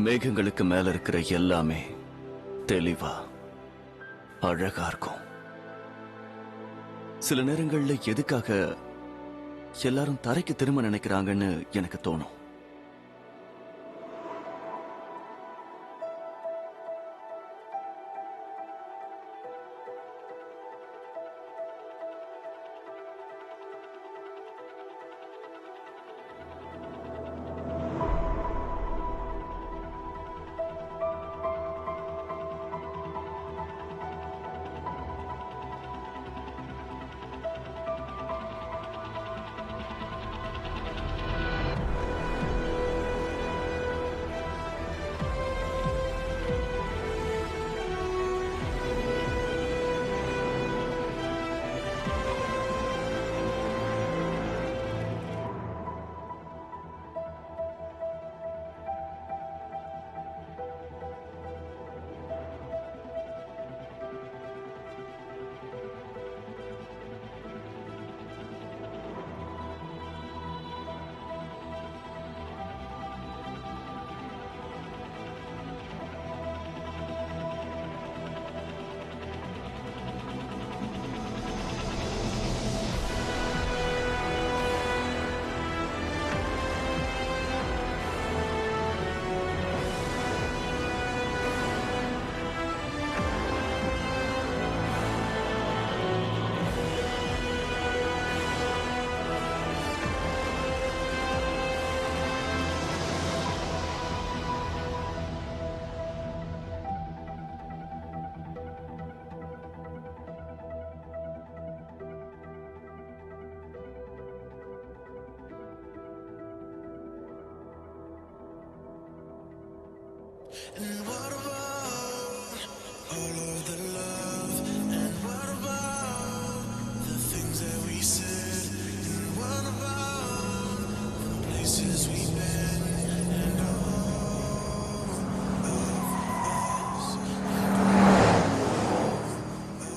மேகங்களுக்கு மேல இருக்கிற எல்லாமே தெளிவா அழகா இருக்கும். சில நேரங்கள்ல எதுக்காக எல்லாரும் தரைக்கு திரும்ப நினைக்கிறாங்கன்னு எனக்கு தோணும். And what about all of the love? And what about the things that we said? And what about the places we've been? And all of us.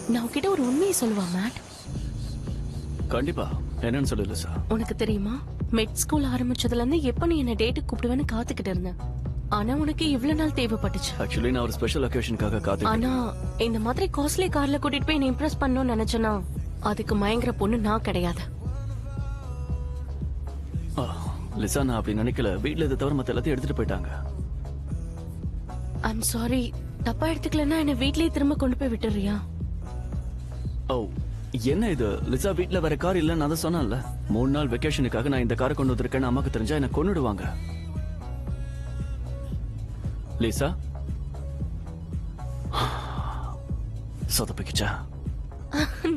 நான் உன்கிட்ட ஒரு உண்மையை சொல்லுவா மேட். கண்டிப்பா. என்னன்னு சொல்லல சார். உனக்கு தெரியுமா, மெட் ஸ்கூல் ஆரம்பிச்சதுல இருந்து எப்ப நீ என்ன டேட்டுக்கு கூப்பிடுவேன்னு காத்துக்கிட்டு இருந்தேன். ஆனா உனக்கு இவ்வளவு நாள் தேவைப்பட்டுச்சு. ஆக்சுவலி நான் ஒரு ஸ்பெஷல் அக்கேஷனுக்காக காத்துக்கிட்டேன். ஆனா இந்த மாதிரி காஸ்ட்லி கார்ல கூட்டிட்டு போய் என்ன இம்ப்ரெஸ் பண்ணணும்னு நினைச்சனா அதுக்கு மயங்கற பொண்ணு நான் கிடையாது. லிசா, நான் அப்படி நினைக்கல. வீட்ல இதை தவிர மத்த எல்லாத்தையும் எடுத்துட்டு போயிட்டாங்க. I'm sorry. தப்பா எடுத்துக்கலன்னா என்ன வீட்லயே திரும்ப கொண்டு போய் விட்டுறியா? ஓ, என்ன இது? லிசா, வீட்ல வேற கார் இல்ல நான் தான் சொன்னேன்ல. 3 நாள் வெக்கேஷனுக்காக நான் இந்த காரை கொண்டு வந்திருக்கேன்னு அம்மாக்கு தெரிஞ்சா என்ன கொன்னுடுவாங்க. லிசா, சொதப்பிக்கிச்சா?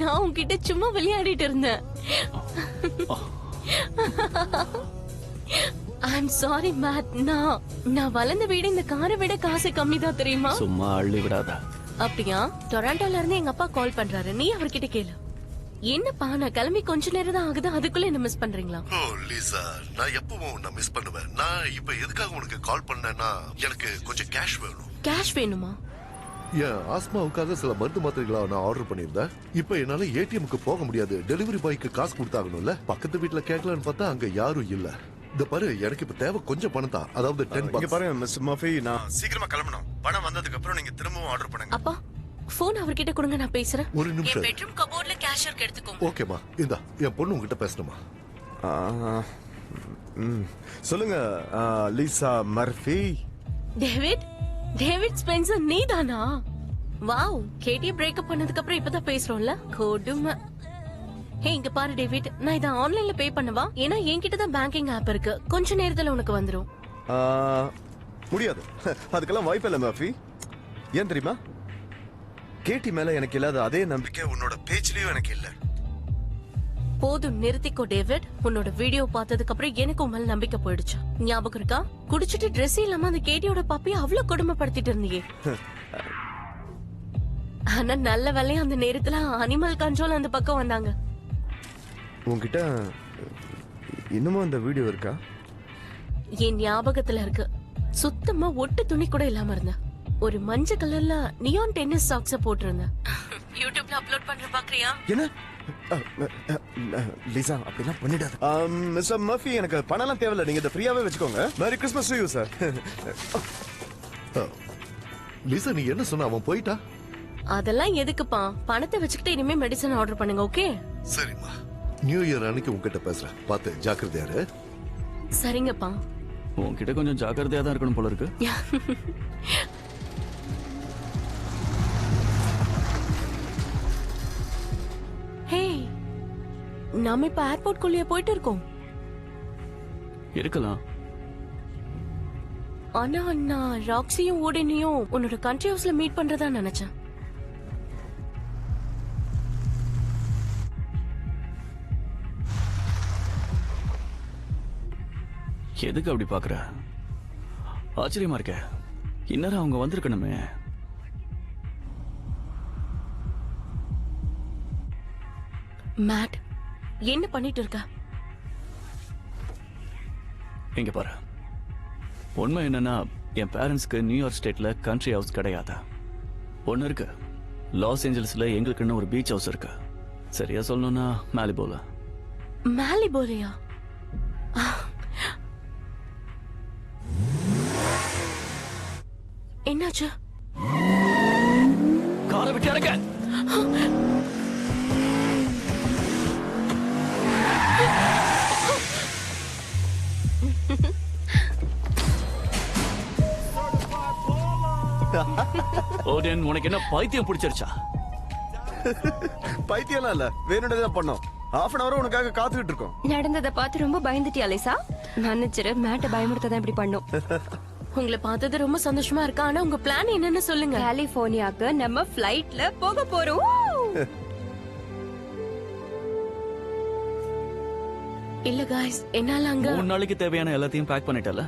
நான் உன்கிட்ட சும்மா விளையாடிட்டு இருந்தேன். I'm sorry mate. நான் வளர்ந்த வீடு இந்த காரை விட காசு கம்மி தான் தெரியுமா? சும்மா அள்ளி விடாத. அப்படியா? டொராண்டோல இருந்து எங்க அப்பா கால் பண்றாரு, நீ அவர்கிட்ட கேளு. என்னப்பா, நான் கிளம்பி கொஞ்ச நேரம் தான் ஆகுது, அதுக்குள்ள என்ன மிஸ் பண்றீங்களா? ஓ லீசா, நான் எப்பவும் நான் மிஸ் பண்ணுவேன். நான் இப்ப எதுக்காக உனக்கு கால் பண்ணேன்னா, எனக்கு கொஞ்சம் கேஷ் வேணும். கேஷ் வேணுமா? என் ஆஸ்மாவுக்காக சில மருந்து மாத்திரைகளா நான் ஆர்டர் பண்ணியிருந்தேன். இப்ப என்னால ஏடிஎம்க்கு போக முடியாது. டெலிவரி பாய்க்கு காசு கொடுத்தாகணும்ல. பக்கத்து வீட்டுல கேட்கலான்னு பார்த்தா அங்க யாரும் இல்ல. இந்த பாரு, எனக்கு இப்ப தேவை கொஞ்சம் பணம் தான். அதாவது 10 இங்க பாருங்க மிஸ்டர் மர்ஃபி, நான் சீக்கிரமா கிளம்பணும். பணம் வந்ததுக்கு அப்புறம் நீங்க திரும்பவும் ஆர்டர் பண்ணுங்க. அப்பா, போன் அவர்கிட்ட கொடுங்க, நான் பேசுறேன். ஒரு நிமிஷம். என் பெட்ரூம் கபோர்ட்ல கேஷியருக்கு எடுத்துக்கோங்க. ஓகேமா, இந்தா என் பொண்ணு உங்ககிட்ட பேசணுமா? சொல்லுங்க லீசா மர்ஃபி. டேவிட் ஸ்பென்சர், நீதானா? வாவ், கேட்டிய பிரேக்கப் பண்ணதுக்கு அப்புறம் இப்பதான் பேசுறோம்ல. கொடுமை. ஹே, இங்க பாரு டேவிட், நான் இத ஆன்லைன்ல பே பண்ணவா? ஏன்னா என்கிட்ட தான் பேங்கிங் ஆப் இருக்கு. கொஞ்ச நேரத்துல உனக்கு வந்துரும். முடியாது, அதுக்கெல்லாம் வாய்ப்பு இல்ல மர்ஃபி. ஏன் தெரியுமா? கேட்டி மேல எனக்கு இல்லாத அதே நம்பிக்கை உன்னோட பேச்சிலயும் எனக்கு இல்ல. போதும், நிறுத்திக்கோ டேவிட். உன்னோட வீடியோ பார்த்ததுக்கு அப்புறம் எனக்கு மேல நம்பிக்கை போயிடுச்சு. ஞாபகம் இருக்கா? குடிச்சிட்டு ட்ரெஸ் இல்லாம அந்த கேட்டியோட பாப்பியை அவ்வளவு கொடுமைப்படுத்திட்டு இருந்தீங்க. ஆனா நல்ல வேலையா அந்த நேரத்துல அனிமல் கண்ட்ரோல் அந்த பக்கம் வந்தாங்க. உன்கிட்ட இன்னமும் அந்த வீடியோ இருக்கா? என் ஞாபகத்துல இருக்கு. சுத்தமா ஒட்டு துணி கூட இல்லாம இருந்த ஒரு மஞ்சள் கலர்ல நியான் டென்னிஸ் சாக்ஸ் போட்டிருந்த. யூடியூப்ல அப்லோட் பண்ற பாக்குறியா? என்ன லிசா அப்படிலாம் பண்ணிடாத. மிஸ்டர் மர்ஃபி, எனக்கு பணம்லாம் தேவையில்ல, நீங்க இதை ஃப்ரீயாவே வச்சுக்கோங்க. Merry Christmas to you sir. Lisa, நீ என்ன சொன்ன? அவன் போயிட்டா? அதெல்லாம் எதுக்குப்பா? பணத்தை வச்சுக்கிட்டு இனிமே மெடிசன் ஆர்டர் பண்ணுங்க, ஓகே? சரிம்மா, நியூ இயர் அன்னைக்கு உன்கிட்ட பேசுறேன், பார்த்து ஜாக்கிரதையாரு. சரிங்கப்பா. உன்கிட்ட கொஞ்சம் ஜாக்கிரதையா தான் இருக்கணும் போல இருக்கு. ஹே, நாம இப்ப ஏர்போர்ட் குள்ளேயே போயிட்டு இருக்கோம். இருக்கலாம். ஆனா நான் ராக்ஸியும் ஓடினியும் உன்னோட கண்ட்ரி ஹவுஸ்ல மீட் பண்றதா நினைச்சேன். எதுக்கு அப்படி பாக்குற? ஆச்சரியமா இருக்க. இந்நேரம் அவங்க வந்திருக்கணுமே. மேட், என்ன பண்ணிட்டு இருக்க? இங்க பாரு, உண்மை என்னன்னா என் பேரண்ட்ஸ்க்கு நியூயார்க் ஸ்டேட்ல கண்ட்ரி ஹவுஸ் கிடையாது. ஒன்னு இருக்கு, லாஸ் ஏஞ்சல்ஸ்ல எங்களுக்குன்னு ஒரு பீச் ஹவுஸ் இருக்கு. சரியா சொல்லணும்னா மாலிபோல. மாலிபோலியா? என்னாச்சு? காரை விட்டு இறங்க. ஓடேன், உனக்கு என்ன பைத்தியம் பிடிச்சிருச்சா? பைத்தியம்லாம் இல்ல, வேணும்னு பண்ணோம். ஹாஃப் அன் அவர் உனக்காக காத்துக்கிட்டு இருக்கோம். நடந்ததை பார்த்து ரொம்ப பயந்துட்டியா லிசா? மன்னிச்சிரு, மேட்டை பயமுறுத்ததான் இப்படி பண்ணும். உங்களை பார்த்தது ரொம்ப சந்தோஷமா இருக்கு. ஆனா உங்க பிளான் என்னன்னு சொல்லுங்க. கலிபோர்னியாக்கு நம்ம ஃளைட்ல போக போறோம். இல்ல காய்ஸ், என்னால அங்க 3 நாளைக்கு தேவையான எல்லாத்தையும் பேக் பண்ணிட்டல.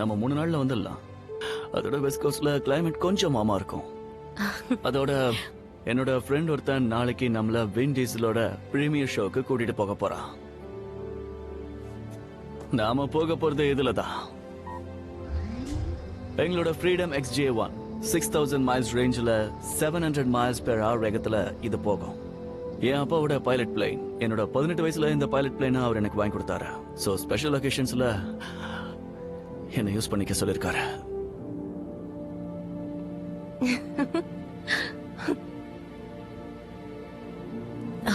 நம்ம 3 நாள்ல வந்துடலாம். அதோட வெஸ்ட் கோஸ்ட்ல கிளைமேட் கொஞ்சம் மாமா இருக்கும். அதோட என்னோட ஃப்ரெண்ட் ஒருத்தன் நாளைக்கு நம்மள வின் டீசலோட பிரீமியர் ஷோக்கு கூட்டிட்டு போக போறான். நாம போக போறது இதுலதான். எங்களோட ஃப்ரீடம் XJ1 6000 மைல்ஸ் ரேஞ்சில் 700 மைல்ஸ் பெர் ஹவர் வேகத்துல இது போகும். என் அப்பாவோட பைலட் பிளேன். என்னோட 18 வயசுல இந்த பைலட் பிளேனை அவர் எனக்கு வாங்கி கொடுத்தாரு. ஸோ ஸ்பெஷல் ஒகேஷன்ஸ்ல என்ன யூஸ் பண்ணிக்க சொல்லியிருக்காரு.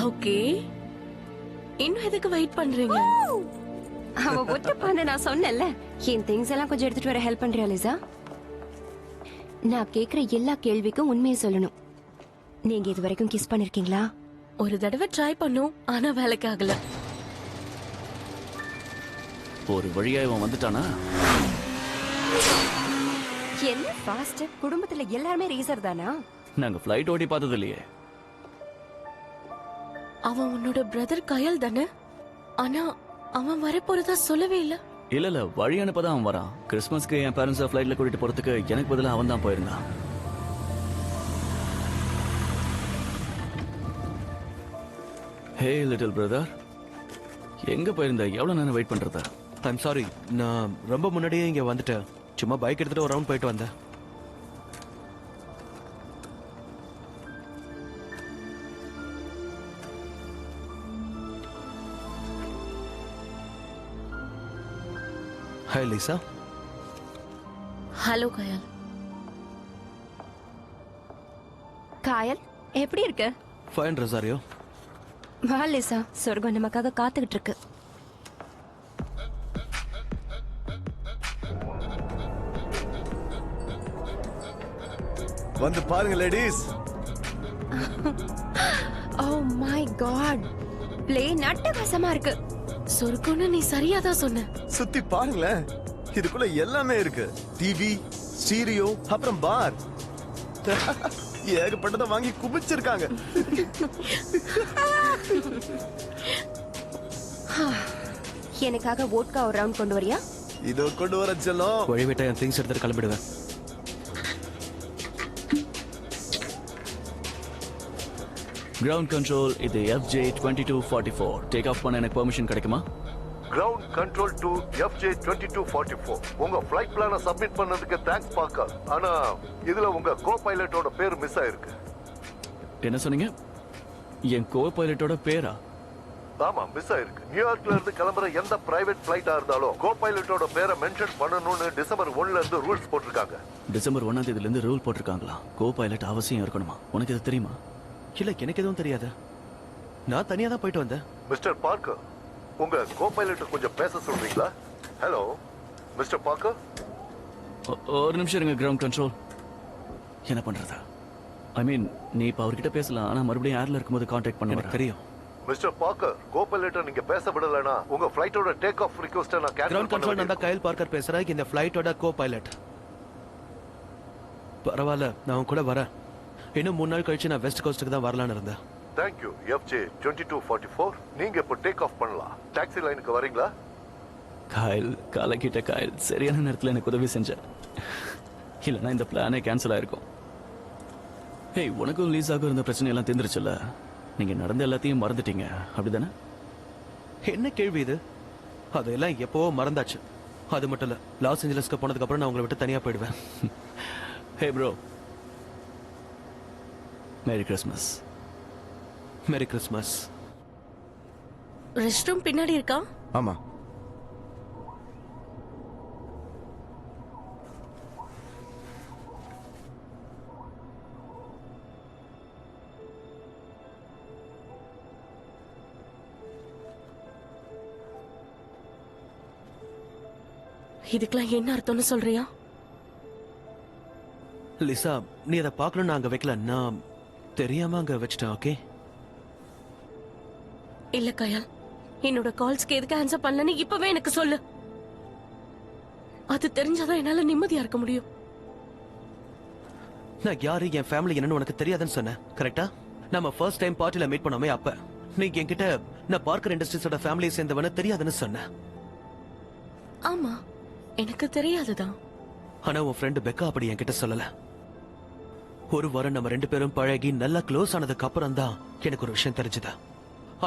ஓகே, இன்னும் எதுக்கு வெயிட் பண்றீங்க? அவ ஒத்துப்பான்னு நான் சொன்னேன்ல. என் திங்ஸ் எல்லாம் கொஞ்சம் எடுத்துட்டு வர ஹெல்ப் பண்றியா லிசா? நான் கேக்குற எல்லா கேள்விக்கும் உண்மையை சொல்லணும். நீங்க இது வரைக்கும் கிஸ் பண்ணிருக்கீங்களா? ஒரு தடவை ட்ரை பண்ணோம், ஆனா வேலைக்கு ஆகல. ஒரு வழியா இவன் வந்துட்டானா? என்ன ஃபாஸ்ட்? குடும்பத்துல எல்லாருமே ரேசர் தானா? நாங்க ஃபிளைட் ஓட்டி பார்த்தது இல்லையே. அவன் உன்னோட பிரதர் கயல் தானே? ஆனா அவன் வரப்போறதா சொல்லவே இல்ல. இல்ல, வழி அனுப்பதான் அவன் வரான். கிறிஸ்மஸ்க்கு என் பேரண்ட்ஸை ஃபிளைட்ல கூட்டிட்டு போறதுக்கு எனக்கு பதிலா அவன் தான் போயிருந்தான். ஹே லிட்டில் பிரதர், எங்க போயிருந்த? எவ்வளவு நேரம் வெயிட் பண்றதா? ஐம் சாரி, நான் ரொம்ப முன்னாடியே இங்க வந்துட்டேன். சும்மா பைக் எடுத்துட்டு ஒரு ரவுண்ட் போயிட்டு வந்தேன். Hi Lisa. ஹலோ கயல். காயல், எப்படி இருக்க? Fine Rosario. வா லிசா, சொர்க்கம் நமக்காக காத்துக்கிட்டு இருக்கு. வந்து பாருங்க ladies. Oh my God, plane அட்டகாசமா இருக்கு. சொர்க்கம்னு நீ சரியா தான் சொன்ன. சுத்தி பாருங்களேன், இதுக்குள்ள எல்லாமே இருக்கு. டிவி, ஸ்டீரியோ, அப்புறம் பார். ஏகப்பட்டதை வாங்கி குமிச்சிருக்காங்க. எனக்காக வோட்கா ஒரு ரவுண்ட் கொண்டு வரியா? இதோ கொண்டு வர செல்லம். வழிவிட்டா என் திங்ஸ் எடுத்துட்டு கிளம்பிடுவேன். கிரவுண்ட் கண்ட்ரோல், இது FJ2244. டேக் ஆஃப் பண்ண எனக்கு பெர்மிஷன் கிடைக்குமா? Ground control to FJ2244. உங்க ஃபிளைட் பிளானை சப்மிட் பண்ணதுக்கு தேங்க்ஸ் பார்க்க. ஆனா இதுல உங்க கோ பைலட்டோட பேர் மிஸ் ஆயிருக்கு. என்ன சொன்னீங்க? என் கோ பைலட்டோட பேரா? ஆமா, மிஸ் ஆயிருக்கு. நியூயார்க்ல இருந்து கிளம்புற எந்த பிரைவேட் பிளைட்டா இருந்தாலும் கோ பைலட்டோட பேரை மென்ஷன் பண்ணணும்னு டிசம்பர் 1ல இருந்து ரூல்ஸ் போட்டிருக்காங்க. டிசம்பர் 1ஆம் தேதியில இருந்து ரூல் போட்டிருக்காங்களா? கோ பைலட் அவசியம் இருக்கணுமா? உனக்கு இது தெரியுமா? இல்ல எனக்கு எதுவும் தெரியாது. நான் தனியா தான் போயிட்டு வந்தேன். மிஸ்டர் பார்க்கர், உங்க கோ பைலட் கொஞ்சம் பேச சொல்றீங்களா? Hello mister Parker. ஒரு நிமிஷம் இருங்க கிரவுண்ட் கண்ட்ரோல். என்ன பண்றதா? ஐ மீன் நீ இப்ப அவர்கிட்ட பேசலாம், ஆனா மறுபடியும் ஏர்ல இருக்கும்போது கான்டாக்ட் பண்ண எனக்கு தெரியும். மிஸ்டர் பார்க்கர், கோ பைலட்ட நீங்க பேச விடலனா உங்க ஃளைட்டோட டேக் ஆஃப் ரிக்வெஸ்ட நான் கேன்சல் கிரவுண்ட் கண்ட்ரோல் நான் பண்ணுவேன். தான் கயல் பார்க்கர் பேசுறேன். இந்த ஃளைட்டோட கோ பைலட். பரவாயில்ல, நான் உன் கூட வரேன். இன்னும் 3 நாள் கழிச்சு நான் வெஸ்ட் கோஸ்ட்டுக்கு தான் வரலான்னு இருந்தேன். Thank you FJ 2244. நீங்க இப்போ டேக் ஆஃப் பண்ணலாம். டாக்ஸி லைனுக்கு வரீங்களா? காயல் காலக்கிட்ட காயல் சரியான நேரத்தில் எனக்கு உதவி செஞ்ச. இல்லைன்னா இந்த பிளானே கேன்சல் ஆயிருக்கும். ஹேய், உனக்கும் லீஸாக்கும் இருந்த பிரச்சனை எல்லாம் தீர்ந்துருச்சுல்ல? நீங்க நடந்த எல்லாத்தையும் மறந்துட்டீங்க அப்படிதானே? என்ன கேள்வி இது? அதெல்லாம் எப்பவோ மறந்தாச்சு. அது மட்டும் இல்ல, லாஸ் ஏஞ்சலஸ்க்கு போனதுக்கு அப்புறம் நான் உங்களை விட்டு தனியா போயிடுவேன். ஹே bro, merry Christmas. Merry Christmas. Rest room பின்னாடி இருக்கா? ஆமா. இதுக்கெல்லாம் என்ன அர்த்தம்னு சொல்றியா? லிசா, நீ அதை பார்க்கணும்னு அங்க வைக்கல, நான் தெரியாம அங்க வச்சிட்டேன். ஓகே? இல்ல கயால், என்னோட கால்ஸ்க்கு எதுக்கு ஆன்சர் பண்ணலன்னு இப்பவே எனக்கு சொல்லு. அது தெரிஞ்சாதான் என்னால நிம்மதியா இருக்க முடியும். நான் யாரு, என் ஃபேமிலி என்னன்னு உனக்கு தெரியாதுன்னு சொன்னேன், கரெக்டா? நம்ம ஃபர்ஸ்ட் டைம் பார்ட்டில மீட் பண்ணோமே அப்ப நீ என்கிட்ட நான் பார்க்கர் இண்டஸ்ட்ரீஸோட ஃபேமிலியை சேர்ந்தவன தெரியாதுன்னு சொன்னேன். ஆமா, எனக்கு தெரியாதுதான். ஆனா உன் ஃப்ரெண்டு பெக்கா அப்படி என்கிட்ட சொல்லல. ஒரு வாரம் நம்ம 2 பேரும் பழகி நல்லா க்ளோஸ் ஆனதுக்கு அப்புறம் தான் எனக்கு ஒரு விஷயம் தெரிஞ்சது.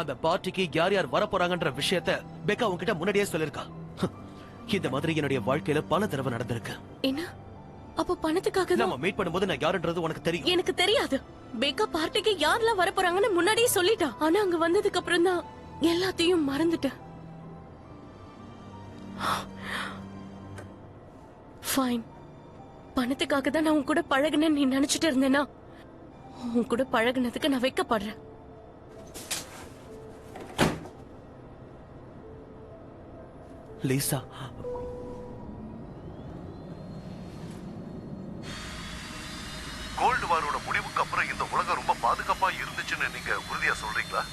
அந்த பார்ட்டிக்கு யார் யார் வர போறாங்கன்ற விஷயத்த பெக்கா உன்கிட்ட முன்னாடியே சொல்லிருக்கா. இந்த மாதிரி என்னுடைய வாழ்க்கையில பல தடவை நடந்திருக்கு. என்ன? அப்ப பணத்துக்காக தான்? நம்ம மீட் பண்ணும்போது நான் யாருன்றது உனக்கு தெரியும். எனக்கு தெரியாது. பேக்கா பார்ட்டிக்கு யாரெல்லாம் வர போறாங்கன்னு முன்னாடியே சொல்லிட்டா. ஆனா அங்க வந்ததுக்கு அப்புறம் தான் எல்லாத்தையும் மறந்துட்டேன். ஃபைன், பணத்துக்காக தான் நான் உன் கூட பழகுனேன்னு நீ நினைச்சிட்டு இருந்தேனா? உன் கூட பழகுனதுக்கு நான் வெட்கப்படுறேன். லீசா, கோல்டு வாரோட முடிவுக்கு அப்புறம் இந்த உலகம் ரொம்ப பாதுகாப்பா இருந்துச்சுன்னு நீங்க உறுதியா சொல்றீங்களா?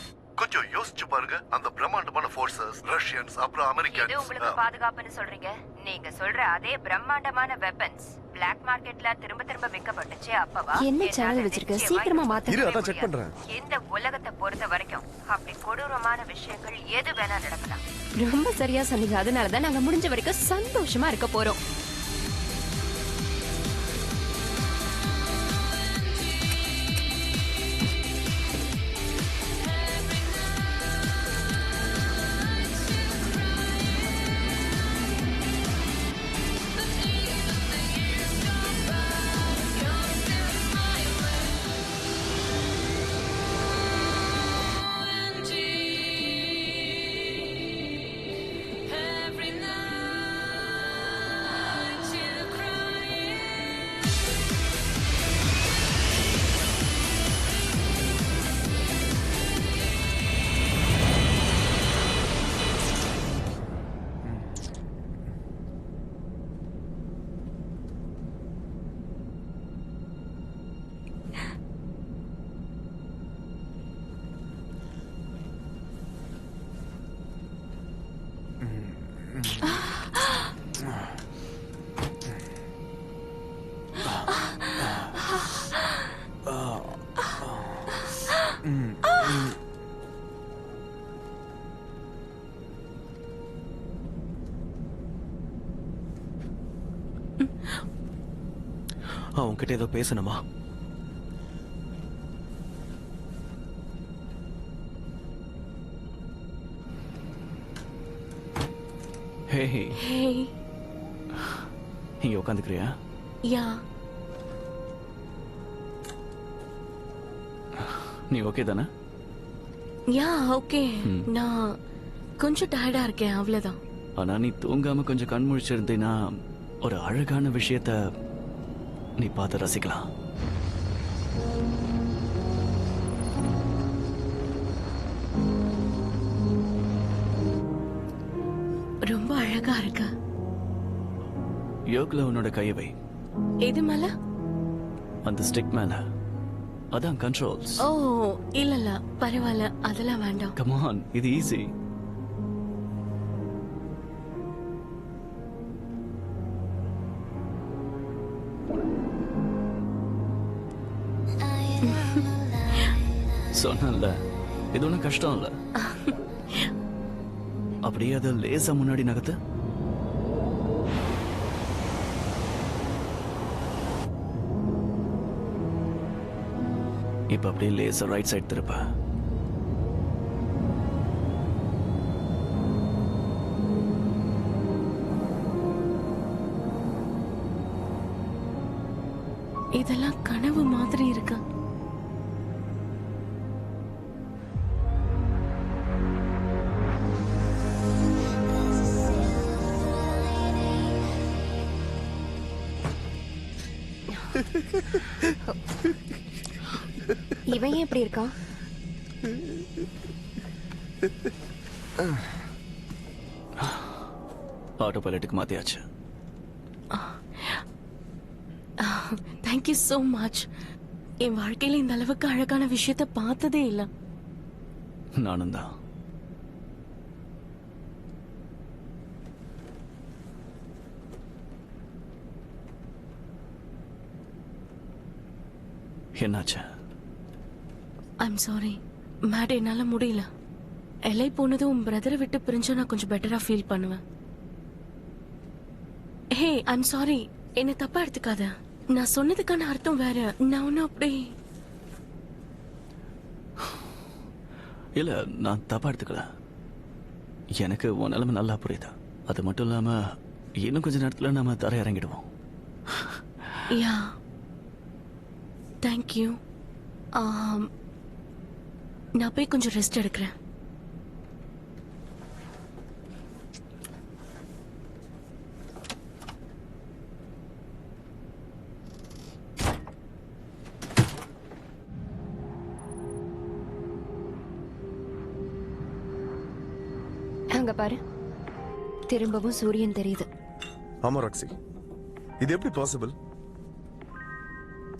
கொஞ்சம் யோசிச்சு பாருங்க. அந்த பிரம்மாண்டமான ஃபோர்சஸ், ரஷ்யன்ஸ், அப்புறம் இது உங்களுக்கு அமெரிக்கன்ஸ். பாதுகாப்புன்னு சொல்றீங்க? நீங்க சொல்ற அதே பிரம்மாண்டமான வெப்பன்ஸ் பிளாக் மார்க்கெட்ல திரும்ப திரும்ப விற்கப்பட்டுச்சு அப்பவா? என்ன சேனல் வச்சிருக்க? சீக்கிரமா மாத்து. இரு, அதான் செக் பண்றேன். இந்த உலகத்தை பொறுத்த வரைக்கும் அப்படி கொடூரமான விஷயங்கள் எது வேணா நடக்கலாம். ரொம்ப சரியா சொன்னீங்க. அதனாலதான் நாங்க முடிஞ்ச வரைக்கும் சந்தோஷமா இருக்க போறோம். உன்கிட்ட ஏதோ பேசணுமா? ஹே ஹே, இங்க உட்காந்துக்கிறியா? யா. நீ ஓகே தானே? யா ஓகே நான் கொஞ்சம் டயர்டா இருக்கேன் அவ்வளவுதான். ஆனா நீ தூங்காம கொஞ்சம் கண் முழிச்சிருந்தீன்னா ஒரு அழகான விஷயத்த நீ பார்த்து ரசிக்கலாம். ரொம்ப அழகா இருக்க. யோக்ல உன்னோட கையை வை. எது மேல? அந்த ஸ்டிக் மேல. அதான் கண்ட்ரோல்ஸ். ஓ இல்ல இல்ல பரவாயில்ல, அதெல்லாம் வேண்டாம். கம் ஆன், இது ஈஸி. சொன்னல, இது ஒன்றும் கஷ்டம் இல்ல. அப்படியே அதை லேசா முன்னாடி நகர்த்து. இப்ப அப்படியே லேசா ரைட் சைடு திருப்ப. இதெல்லாம் கனவு மாதிரி இருக்கு. இவன் ஏன் இப்படி இருக்கான்? ஆட்டோ பைலட்டுக்கு மாத்தியாச்சு. Thank you so much. என் வாழ்க்கையில இந்த அளவுக்கு அழகான விஷயத்த பார்த்ததே இல்ல. நானும் தான். என்னாச்சு? ஐம் சாரி மேட், என்னால முடியல. எல்லை போனது உன் பிரதரை விட்டு பிரிஞ்சா நான் கொஞ்சம் பெட்டரா ஃபீல் பண்ணுவேன். ஹே ஐம் சாரி, என்ன தப்பா எடுத்துக்காத. நான் சொன்னதுக்கான அர்த்தம் வேற. நான் ஒன்னும் அப்படி இல்ல, நான் தப்பா எடுத்துக்கல. எனக்கு உன் நிலைமை நல்லா புரியுது. அது மட்டும் இல்லாம இன்னும் கொஞ்ச நேரத்துல நாம தர இறங்கிடுவோம். Yeah thank you. நான் போய் கொஞ்சம் ரெஸ்ட் எடுக்கிறேன். அங்க பாரு, திரும்பவும் சூரியன் தெரியுது. ஆமா ராக்ஸி, இது எப்படி பாசிபிள்?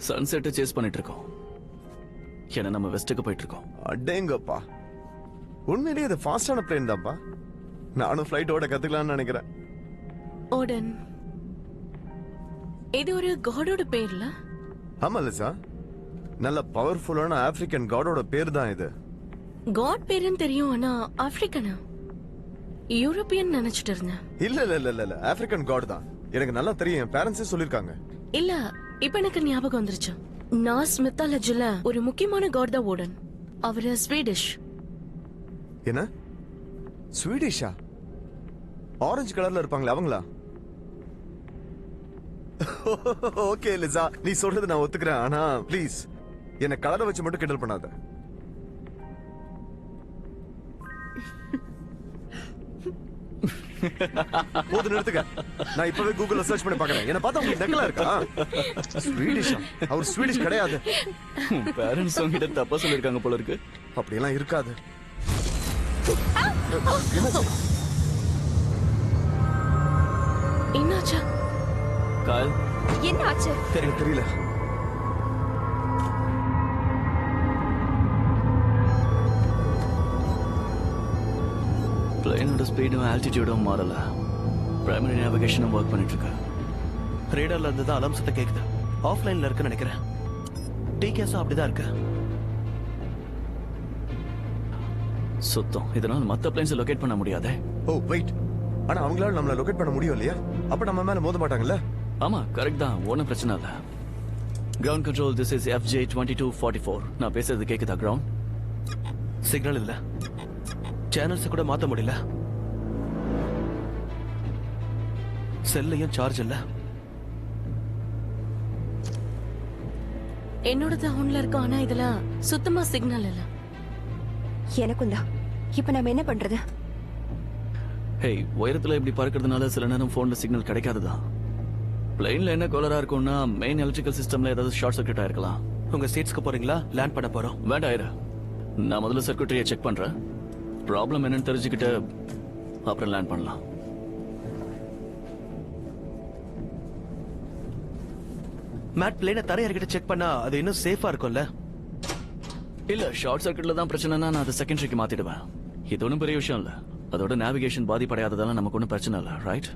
சன்செட்டை சேஸ் பண்ணிட்டு இருக்கோம். ஏன்னா நம்ம வெஸ்ட்டுக்கு போயிட்டு இருக்கோம். அடேங்கப்பா, உண்மையிலேயே இது ஃபாஸ்டான பிளேன் தான்ப்பா. நானும் ஃப்ளைட் ஓட கத்துக்கலாம்னு நினைக்கிறேன். ஓடன், இது ஒரு காடோட பேர்ல? ஆமா லிசா, நல்ல பவர்ஃபுல்லான ஆப்பிரிக்கன் காடோட பேர் தான் இது. காட் பேருன்னு தெரியும், ஆனா ஆப்பிரிக்கனா? யூரோப்பியன் நினைச்சிட்டு இருந்தேன். இல்ல இல்ல இல்ல இல்ல, ஆப்பிரிக்கன் காட் தான். எனக்கு நல்லா தெரியும், என் பேரண்ட்ஸே சொல்லிருக்காங்க. இல்ல, இப்ப எனக்கு ஞாபகம் வந்துருச்சு. நார்ஸ் மித்தாலஜில ஒரு முக்கியமான காட் தான் ஓடன். அவரு ஸ்வீடிஷ். என்ன ஸ்வீடிஷா? ஆரஞ்சு கலர்ல இருப்பாங்களா அவங்களா? ஓகே லிசா, நீ சொல்றது நான் ஒத்துக்கிறேன். ஆனா ப்ளீஸ் என்ன கலரை வச்சு மட்டும் கிண்டல் பண்ணாத. போது நிறுத்துக்க. நான் இப்பவே கூகுள்ல சர்ச் பண்ணி பார்க்கறேன். என்ன பார்த்தா உங்களுக்கு நக்கலா இருக்கா? ஸ்வீடிஷா? அவர் ஸ்வீடிஷ் கிடையாது. பேரண்ட்ஸ் உங்ககிட்ட தப்பா சொல்லிருக்காங்க போல இருக்கு. அப்படியெல்லாம் இருக்காது. என்னாச்சா? கால் என்ன ஆச்சு? தெரியல. பிளேனோட ஸ்பீடும் ஆல்டிடியூடும் மாறல. பிரைமரி நேவிகேஷனும் ஒர்க் பண்ணிட்டு இருக்கு. ரேடார்ல இருந்து தான் அலாம் சத்தம் கேக்குது. ஆஃப்லைன்ல இருக்குன்னு நினைக்கிறேன். டிகேஸும் அப்படிதான் இருக்கு. சுத்தம். இதனால மத்த பிளைன்ஸ் லொகேட் பண்ண முடியாதே. ஓ வெயிட், ஆனா அவங்களால நம்மள லொகேட் பண்ண முடியும் இல்லையா? அப்ப நம்ம மேல மோத மாட்டாங்கல்ல? ஆமா கரெக்ட் தான், ஒன்றும் பிரச்சனை இல்ல. Ground control, this is FJ2244. நான் பேசுறது கேக்குதா கிரவுண்ட்? சிக்னல் இல்ல, சேனல்ஸ் கூட மாத்த முடியல, செல்லையும் சார்ஜ் இல்ல. என்னோடது ஆன்ல இருக்கு, ஆனா இதுல சுத்தமா சிக்னல் இல்ல. எனக்கும் தான். இப்ப நாம என்ன பண்றது? ஹேய், உயரத்துல இப்படி பறக்கிறதுனால சில நேரம் போன்ல சிக்னல் கிடைக்காதுதான். பிளைன்ல என்ன கோலரா இருக்கும்னா மெயின் எலக்ட்ரிக்கல் சிஸ்டம்ல ஏதாவது ஷார்ட் சர்க்யூட் ஆயிருக்கலாம். உங்க சீட்ஸ்க்கு போறீங்களா? லேண்ட் பண்ண போறோம். வேண்டாம் இரு, நான் முதல்ல சர்க்யூட்டரியை செக் பண்றேன். ப்ராப்ளம் என்னன்னு தெரிஞ்சுக்கிட்டு அப்புறம் லேண்ட் பண்ணலாம். மேட் பிளேனை தரையிறக்கிட்டு செக் பண்ணா அது இன்னும் சேஃபா இருக்கும்ல? இல்ல, ஷார்ட் சர்க்யூட்ல தான் பிரச்சனைனா நான் அதை செகண்டரிக்கு மாத்திடுவேன். இது ஒன்றும் பெரிய விஷயம் இல்ல. அதோட நேவிகேஷன் பாதிப்படையாததால நமக்கு ஒன்றும் பிரச்சனை இல்ல, ரைட்?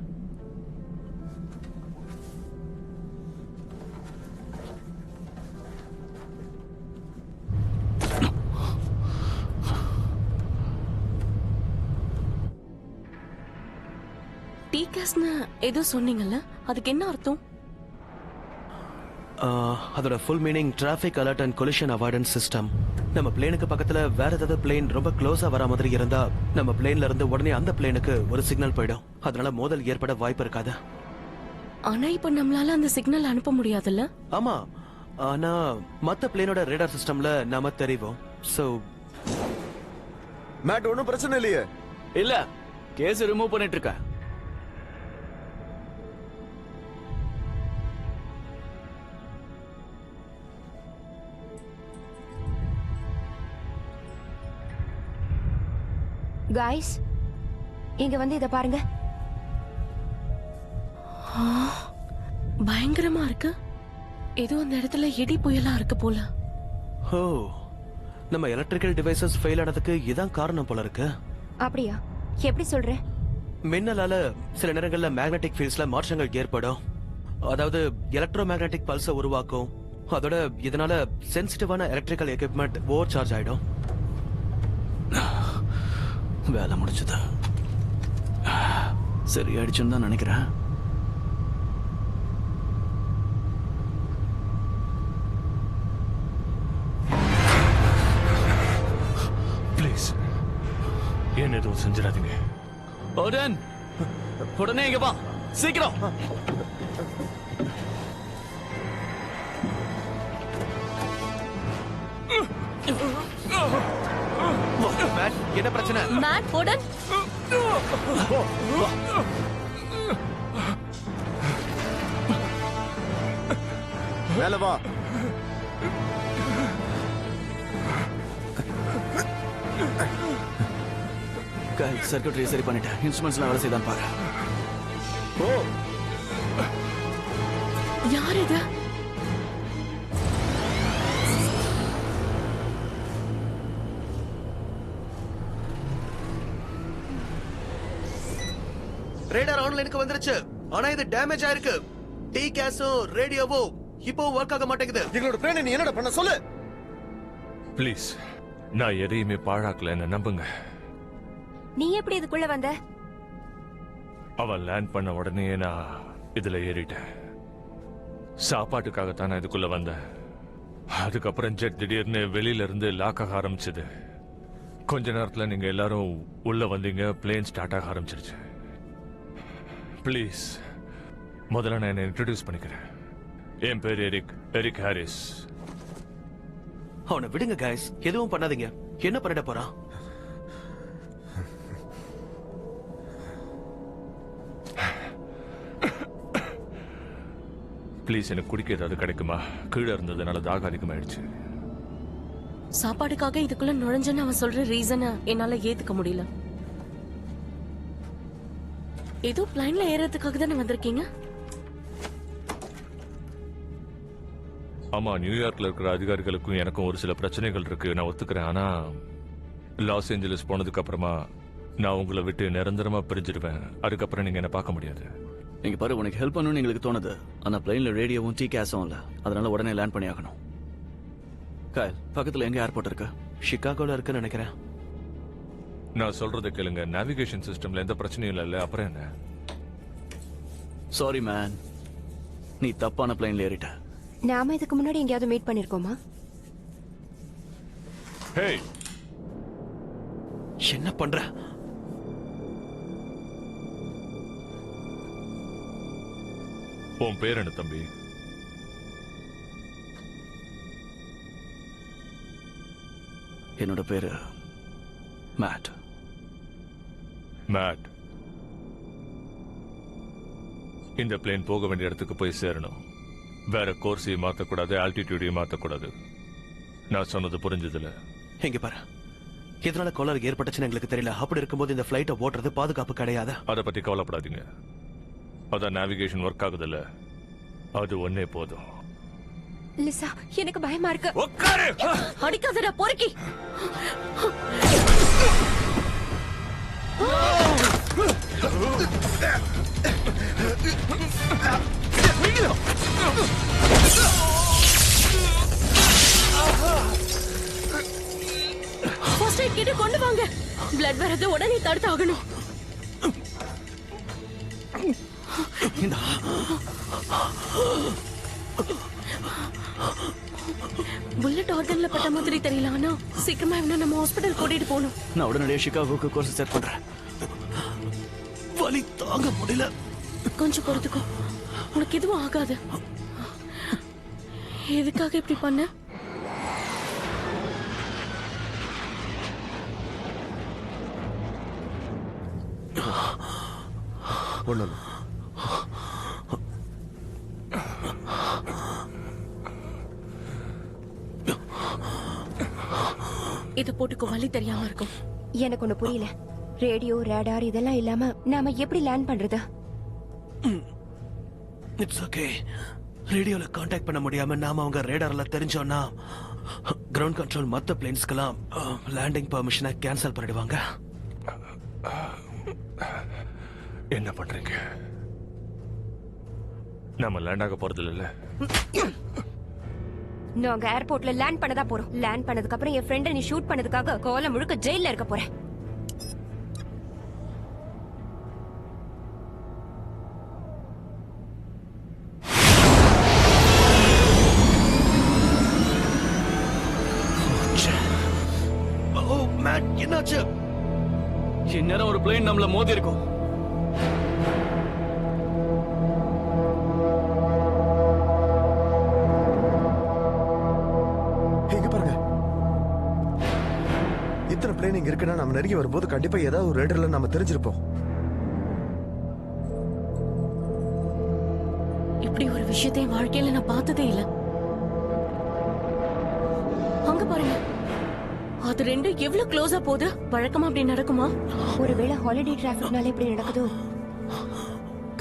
டிகாஸ்னு ஏதோ சொன்னீங்கல்ல, அதுக்கு என்ன அர்த்தம்? அதோட full meaning traffic alert and collision avoidance system. நம்ம பிளேனுக்கு பக்கத்துல வேற ஏதாவது பிளேன் ரொம்ப க்ளோஸா வர மாதிரி இருந்தா நம்ம பிளேன்ல இருந்து உடனே அந்த பிளேனுக்கு ஒரு சிக்னல் போயிடும். அதனால மோதல் ஏற்பட வாய்ப்பு இருக்காது. ஆனா இப்ப நம்மளால அந்த சிக்னல் அனுப்ப முடியாதுல்ல? ஆமா, ஆனா மத்த பிளேனோட ரேடார் சிஸ்டம்ல நாம தெரிவோம். சோ மேட் ஒன்றும் பிரச்சனை இல்லையே. இல்ல, கேஸ் ரிமூவ் பண்ணிட்டு இருக்கேன். காய்ஸ், இங்க வந்து இத பாருங்க. பயங்கரமா இருக்கு. ஏதோ அந்த இடத்துல இடி புயலா இருக்கு போல. ஓ, நம்ம எலக்ட்ரிக்கல் டிவைசஸ் ஃபெயில் ஆனதுக்கு இதான் காரணம் போல இருக்கு. அப்படியா? எப்படி சொல்ற? மின்னலால சில நேரங்கள்ல மேக்னெட்டிக் ஃபீல்ட்ஸ்ல மாற்றங்கள் ஏற்படும். அதாவது எலக்ட்ரோ மேக்னெட்டிக் பல்ஸை உருவாக்கும். அதோட இதனால சென்சிட்டிவான எலக்ட்ரிக்கல் எக்யூப்மெண்ட் ஓவர் சார்ஜ் ஆயிடும். வேலை முடிச்சது. சரி ஆயிடுச்சுன்னு தான் நினைக்கிறேன். ப்ளீஸ் என்ன எதுவும் செஞ்சிடாதீங்க. ஓடன், உடனே இங்க வா, சீக்கிரம். மேட், என்ன பிரச்சனை? மேட், ஓடன். மேல வா. சர்க்யூட்டரி சரி பண்ணிட்டேன். இன்ஸ்ட்ருமெண்ட்ஸ்லாம் வேலை செய்தான் பாரு. ஓ, யார் இது? ரேடார் ஆன்லைனுக்கு வந்துருச்சு. ஆனா இது டேமேஜ் ஆயிருக்கு. டி கேஸும் ரேடியோவும் இப்போ ஒர்க் ஆக மாட்டேங்குது. எங்களோட பிளேனை நீ என்னடா பண்ண சொல்லு. ப்ளீஸ், நான் எதையுமே பாழாக்கல, என்ன நம்புங்க. நீ எப்படி இதுக்குள்ள வந்த? அவன் லேண்ட் பண்ண உடனே நான் இதுல ஏறிட்டேன். சாப்பாட்டுக்காகத்தான் நான் இதுக்குள்ள வந்தேன். அதுக்கப்புறம் ஜெட் திடீர்னு வெளியில இருந்து லாக் ஆக ஆரம்பிச்சது. கொஞ்ச நேரத்துல நீங்க எல்லாரும் உள்ள வந்தீங்க. பிளேன் ஸ்டார்ட் ஆக ஆரம்பிச்சிருச்சு. ப்ளீஸ், முதல்ல நான் என்ன இன்ட்ரடியூஸ் பண்ணிக்கிறேன். என் பேர் எரிக் ஹாரிஸ். அவனை விடுங்க கைஸ், எதுவும் பண்ணாதீங்க. என்ன பண்ணிட போறான்? ப்ளீஸ், எனக்கு குடிக்க ஏதாவது கிடைக்குமா? கீழே இருந்ததுனால தாகம் அதிகமாயிடுச்சு. சாப்பாடுக்காக இதுக்குள்ள நுழைஞ்சேன்னு அவன் சொல்ற ரீசனை என்னால ஏத்துக்க முடியல. ஏதோ பிளைன்ல ஏறதுக்காக தானே வந்திருக்கீங்க? ஆமா, நியூயார்க்ல இருக்கிற அதிகாரிகளுக்கும் எனக்கும் ஒரு சில பிரச்சனைகள் இருக்கு, நான் ஒத்துக்கிறேன். ஆனா லாஸ் ஏஞ்சலிஸ் போனதுக்கு அப்புறமா நான் உங்களை விட்டு நிரந்தரமா பிரிஞ்சிடுவேன். அதுக்கப்புறம் நீங்க என்ன பார்க்க முடியாது. நீங்க பாரு, உனக்கு ஹெல்ப் பண்ணணும்னு எங்களுக்கு தோணுது. ஆனா பிளைன்ல ரேடியோவும் டி கேஸும் இல்ல. அதனால உடனே லேண்ட் பண்ணி ஆகணும். காயல், பக்கத்துல எங்க ஏர்போர்ட் இருக்கு? சிகாகோல இருக்குன்னு நினைக்கிறேன். நான் சொல்றதை கேளுங்க. நேவிகேஷன் சிஸ்டம்ல எந்த பிரச்சனையும் இல்ல. அப்புறம் என்ன? சாரி மேன், நீ தப்பான பிளைன்ல ஏறிட்ட. நாம இதுக்கு முன்னாடி எங்கேயாவது மீட் பண்ணிருக்கோமா? ஹேய், என்ன பண்ற? உன் பேர் என்ன தம்பி? என்னோட பேரு மேட். மேட், இந்த பிளேன் போக வேண்டிய இடத்துக்கு போய் சேரணும். வேற கோர்ஸையும் மாத்தக்கூடாது, ஆல்டிடியூடையும் மாத்தக்கூடாது. நான் சொன்னது புரிஞ்சதுல? எங்க பாரு, எதனால கோளாறு ஏற்பட்டுச்சுன்னு எங்களுக்கு தெரியல. அப்படி இருக்கும்போது இந்த பிளைட்டை ஓட்டுறது பாதுகாப்பு கிடையாது. அதை பத்தி கவலைப்படாதீங்க. அதான் நேவிகேஷன் ஒர்க் ஆகுதுல்ல, அது ஒன்னே போதும். லிசா, எனக்கு பயமா இருக்கு. உட்காரு. அடிக்காதடா பொறுக்கி. ஃபர்ஸ்ட் எய்ட் கிட்ட கொண்டு வாங்க. பிளட் வரது உடனே தடுத்தாகணும். புல்லட் ஆர்கன்ல பட்ட மாதிரி தெரியல. ஆனா சீக்கிரமா இவனை நம்ம ஹாஸ்பிடல் கூட்டிட்டு போகணும். நான் உடனடியாக சிகாகோக்கு கோர்ஸ் செட் பண்றேன். வலி தாங்க முடியல. கொஞ்சம் பொறுத்துக்கோ, உனக்கு எதுவும் ஆகாது. எதுக்காக இப்படி பண்ண? ஒண்ணு இது போட்டுக்கோ, வலி தெரியாம இருக்கும். எனக்கு ஒண்ணு புரியல. ரேடியோ, ரேடார் இதெல்லாம் இல்லாம நாம எப்படி லேண்ட் பண்றது? It's okay. ரேடியோல கான்டாக்ட் பண்ண முடியாம நாம அவங்க ரேடார்ல தெரிஞ்சோம்னா கிரவுண்ட் கண்ட்ரோல் மத்த பிளேன்ஸ்க்கெல்லாம் லேண்டிங் பெர்மிஷனை கேன்சல் பண்ணிடுவாங்க. என்ன பண்றீங்க? நாம லேண்ட் ஆக போறது இல்ல. நாங்க ஏர்போர்ட்ல லேண்ட் பண்ணதா போறோம். லேண்ட் பண்ணதுக்கு அப்புறம் என் ஃப்ரெண்ட நீ ஷூட் பண்ணதுக்காக கோலம் முழுக்க ஜெயில இருக்க போறேன். ஓ மேட், என்னாச்சு? இந்நேரம் ஒரு பிளேன் நம்மள மோதி இருக்கும். இங்க பாருங்க, இத்தனை பிளேன் இங்க இருக்குன்னா நம்ம நெருங்கி வரும்போது கண்டிப்பா ஏதாவது ஒரு ரேடர்ல நம்ம தெரிஞ்சிருப்போம். இப்படி ஒரு விஷயத்தை என் வாழ்க்கையில நான் பார்த்ததே இல்ல. அங்க பாருங்க, அது ரெண்டும் எவ்வளவு க்ளோஸா போகுது. வழக்கமா அப்படி நடக்குமா? ஒருவேளை ஹாலிடே டிராபிக்னால இப்படி நடக்குதோ?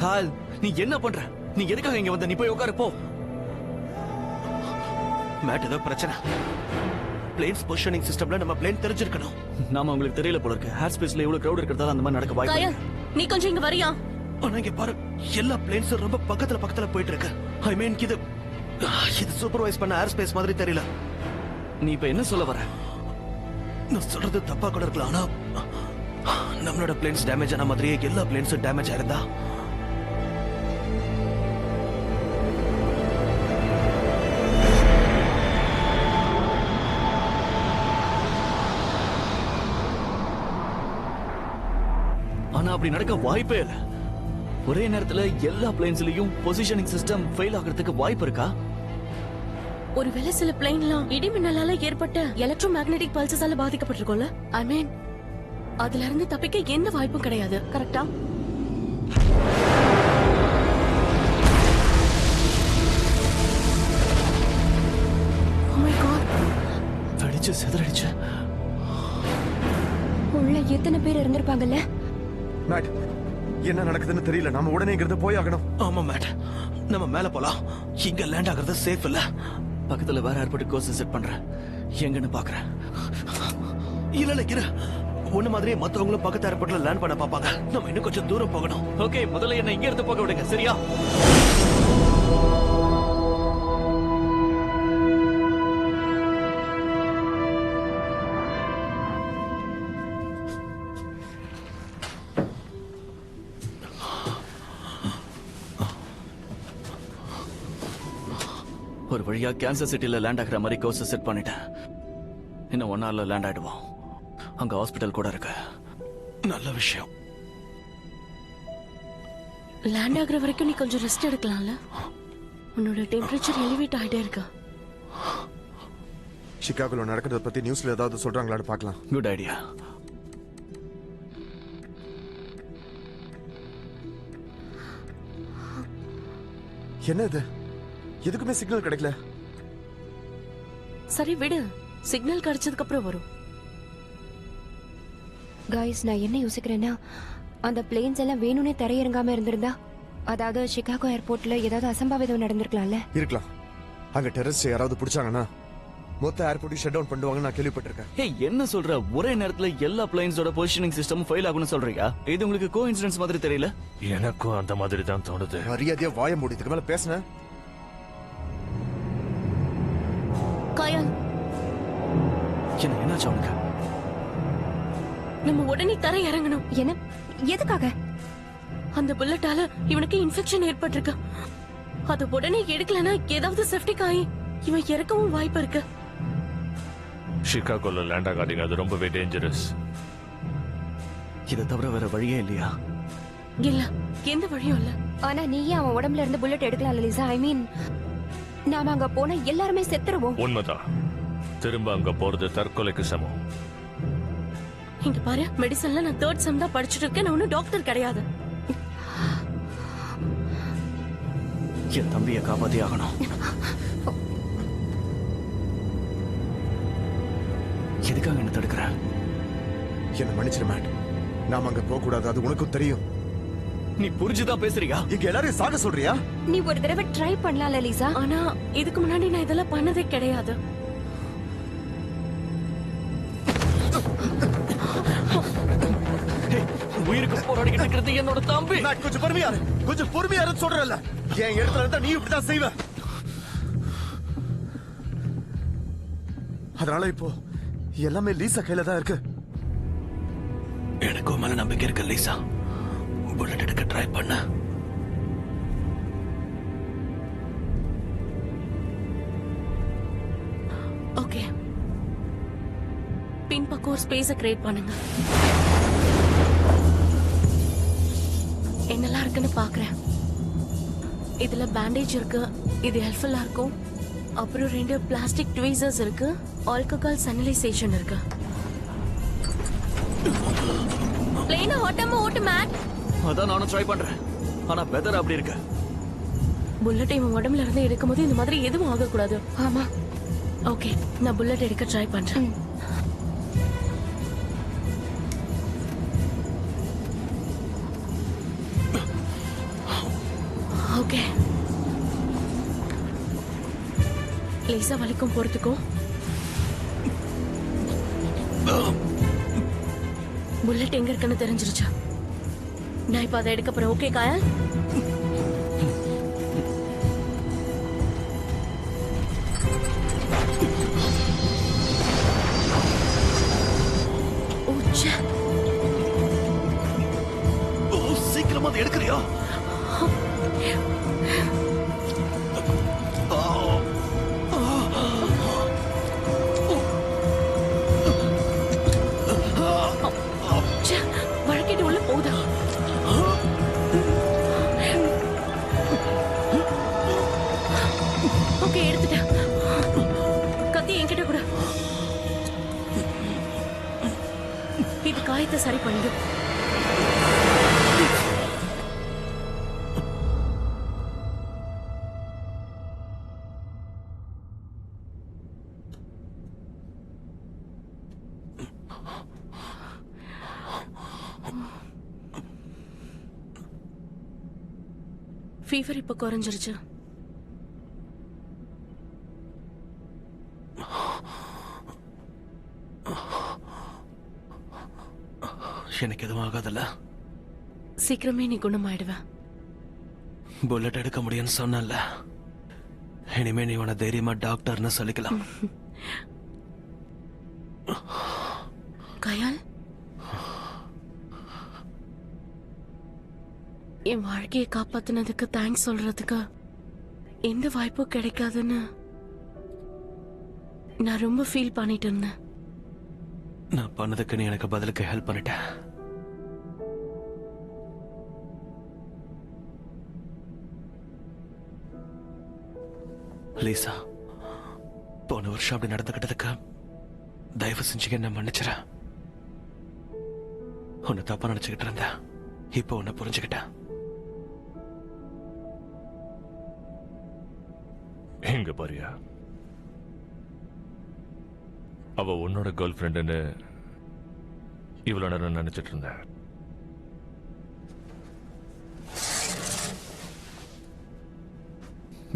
கால், நீ என்ன பண்ற? நீ எதுக்காக இங்க வந்த? நீ போய் உட்காரு போ. மேட், ஏதோ பிரச்சனை. பிளேன்ஸ் பொசிஷனிங் சிஸ்டம்ல நம்ம பிளேன் தெரிஞ்சிருக்கணும். நாம உங்களுக்கு தெரியல போல இருக்கு. ஏர் ஸ்பேஸ்ல இவ்வளவு கிரவுட் இருக்கிறதால அந்த மாதிரி நடக்க வாய்ப்பு காயல், நீ கொஞ்சம் இங்க வரியா? ஆனா இங்க பாரு, எல்லா பிளேன்ஸும் ரொம்ப பக்கத்துல போயிட்டு இருக்கு. ஐ மீன் இது சூப்பர்வைஸ் பண்ண ஏர் ஸ்பேஸ் மாதிரி தெரியல. நீ இப்ப என்ன சொல்ல வர? நான் சொல்றது தப்பா கூட இருக்கலாம். ஆனா நம்மளோட பிளேன்ஸ் டேமேஜ் ஆன மாதிரியே எல்லா பிளேன்ஸும் டேமேஜ் ஆயிருந்தா ஆனா அப்படி நடக்க வாய்ப்பே இல்ல. ஒரே நேரத்துல எல்லா பிளேன்ஸ்லயும் பொசிஷனிங் சிஸ்டம் ஃபெயில் ஆகிறதுக்கு வாய்ப்பு இருக்கா? ஒருவேளை சில பிளைன்லாம் இடி மின்னலால ஏற்பட்ட எலக்ட்ரோ மேக்னெட்டிக் பல்சஸால பாதிக்கப்பட்டிருக்கோம்ல. ஐ மீன், அதுல இருந்து தப்பிக்க எந்த வாய்ப்பும் கிடையாது. கரெக்டா? Oh my God. வெடிச்சு சிதறடிச்சு. உள்ள எத்தனை பேர் இருந்திருப்பாங்கல்ல? மேட், என்ன நடக்குதுன்னு தெரியல. நாம உடனே இங்கிருந்து போய் ஆகணும். ஆமா மேட், நம்ம மேல போலாம். இங்க லேண்ட் ஆகுறது சேஃப் இல்ல. பக்கத்துல வேற ஏர்போர்ட் கோர்ஸ் செட் பண்றேன். எங்கன்னு பாக்குறேன். இல்ல இரு, ஒண்ணு மாதிரியே மத்தவங்களும் பக்கத்து ஏர்போர்ட்ல லேண்ட் பண்ண பாப்பாங்க. நம்ம இன்னும் கொஞ்சம் தூரம் போகணும். ஓகே, முதல்ல என்ன இங்க இருந்து போக விடுங்க, சரியா? ஒரு வழியா கேன்சர் சிட்டில லேண்ட் ஆகிற மாதிரி கோர்ஸ் செட் பண்ணிட்டேன். இன்னும் 1 hourல லேண்ட் ஆயிடுவோம். அங்க ஹாஸ்பிடல் கூட இருக்கு. நல்ல விஷயம். லேண்ட் ஆகுற வரைக்கும் நீ கொஞ்சம் ரெஸ்ட் எடுக்கலாம்ல? உன்னோட டெம்பரேச்சர் எலிவேட் ஆயிட்டே இருக்கு. சிகாகோல நடக்கிறத பத்தி நியூஸ்ல ஏதாவது சொல்றாங்களான்னு பார்க்கலாம். Good idea. என்ன இது? எதுக்குமே சிக்னல் கிடைக்கல. சரி விடு, சிக்னல் கிடைச்சதுக்கு அப்புறம் வரும். காய்ஸ், நான் என்ன யோசிக்கிறேன்னா, அந்த பிளேன்ஸ் எல்லாம் வேணும்னே தரையிறங்காம இருந்திருந்தா, அதாவது சிகாகோ ஏர்போர்ட்ல ஏதாவது அசம்பாவிதம் நடந்திருக்கலாம்ல. இருக்கலாம். அங்க டெரரிஸ்ட் யாராவது பிடிச்சாங்கன்னா மொத்த ஏர்போர்ட்டையும் ஷட் டவுன் பண்ணுவாங்கன்னு நான் கேள்விப்பட்டிருக்கேன். ஏய், என்ன சொல்ற? ஒரே நேரத்துல எல்லா பிளைன்ஸோட பொசிஷனிங் சிஸ்டம் ஃபெயில் ஆகும்னு சொல்றியா? இது உங்களுக்கு கோஇன்சிடென்ஸ் மாதிரி தெரியல? எனக்கும் அந்த மாதிரி தான் தோணுது. மரியாதையா வாய மூடி, இதுக்கு மேல பேசுனேன். காயால், என்னாச்சு அவனுக்கு? நம்ம உடனே தரை இறங்கணும். என்ன? எதுக்காக? அந்த புல்லட்டால இவனுக்கு இன்ஃபெக்ஷன் ஏற்பட்டிருக்கு. அது உடனே எடுக்கலனா ஏதாவது செப்டிக் ஆகி இவன் இறக்கவும் வாய்ப்பு இருக்கு. சிகாகோல லேண்ட் ஆகாதீங்க, அது ரொம்பவே டேஞ்சரஸ். இதை தவிர வேற வழியே இல்லையா? இல்ல, எந்த வழியும் இல்ல. ஆனா நீயே அவன் உடம்புல இருந்து புல்லட் எடுக்கலாம் லிசா. ஐ மீன், நாம அங்க போனா எல்லாருமே செத்துருவோம். உண்மைதான். திரும்ப அங்க போறது தற்கொலைக்கு சமம். இங்க பாரு, மெடிசன்ல நான் 3rd செம் தான் படிச்சுட்டு இருக்கேன். நான் ஒன்னும் டாக்டர் கிடையாது. என் தம்பியை காப்பாத்தி ஆகணும். எதுக்காக என்ன தடுக்கிற? என்ன மன்னிச்சிரு மேட். நாம அங்க போக கூடாது, அது உனக்கும் தெரியும். நீ புரிஞ்சுதான் பேசுறியா? இங்க எல்லாரையும் சாக சொல்றியா? நீ ஒரு தடவை ட்ரை பண்ணலாம்ல லிசா. ஆனா இதுக்கு முன்னாடி நான் இதெல்லாம் பண்ணதே கிடையாது. உயிருக்கு போராடிக்கிட்டு இருக்கிறது என்னோட தம்பி. மேட், கொஞ்சம் பொறுமையா சொல்றல. என் இடத்துல இருந்தா நீ இப்படிதான் செய்வ. அதனால இப்போ எல்லாமே லீசா கையில தான் இருக்கு. எனக்கு மேல நம்பிக்கை இருக்கு லீசா. புல்லட் எடுக்க ட்ரை பண்ண. ஓகே, பின்பக்கம் ஒரு ஸ்பேஸை கிரியேட் பண்ணுங்க. என்னெல்லாம் இருக்குன்னு பாக்குறேன். இதுல பேண்டேஜ் இருக்கு, இது ஹெல்ப்ஃபுல்லா இருக்கும். அப்புறம் 2 பிளாஸ்டிக் ட்வீசர்ஸ் இருக்கு, ஆல்கஹால் சனலைசேஷன் இருக்கு. பிளேனை ஓட்டாம ஓட்டு மேட். அதான் நானும் ட்ரை பண்றேன். ஆனா வெதர் அப்படி இருக்கு. புல்லட் இவன் உடம்புல இருந்து எடுக்கும்போது இந்த மாதிரி எதுவும் ஆகக்கூடாது. ஆமா. ஓகே, நான் புல்லட் எடுக்க ட்ரை பண்றேன். ஓகே, லேசா வலிக்கும் போறதுக்கும். புல்லட் எங்க இருக்குன்னு தெரிஞ்சிருச்சு. நான் இப்ப அதை எடுக்க போறேன். ஓகே காயல்? சீக்கிரமா அதை எடுக்கிறியா? வழக்கிட்டு உள்ள போகுதா? ஓகே, எடுத்துட்டேன். கத்தி என்கிட்ட கூட. இது காயத்தை சரி பண்ணிடும். ஃபீவர் இப்ப குறைஞ்சிருச்சு. எனக்கு எதுவும் ஆகாதல்ல? சீக்கிரமே நீ குணமாயிடுவ. புல்லட் எடுக்க முடியும்னு சொன்னல. இனிமே நீ உன தைரியமா டாக்டர்னு சொல்லிக்கலாம். கயால், என் வாழ்க்கையை காப்பாத்தினதுக்கு தேங்க்ஸ் சொல்றதுக்கு எந்த வாய்ப்பும் கிடைக்காதுன்னு நான் ரொம்ப ஃபீல் பண்ணிட்டு இருந்தேன். நான் பண்ணதுக்கு நீ எனக்கு பதிலுக்கு ஹெல்ப் பண்ணிட்ட. லீசா, போன வருஷம் அப்படி நடந்துகிட்டதுக்கு தயவு செஞ்சு என்ன மன்னிச்சிட. உன்னை தப்பா நினைச்சுக்கிட்டு இருந்த, இப்போ உன்னை புரிஞ்சுக்கிட்டேன். எங்க பாரியா, அவ உன்னோட கேர்ள் ஃப்ரெண்டுன்னு இவ்வளவு நேரம் நினைச்சிட்டு இருந்தேன்.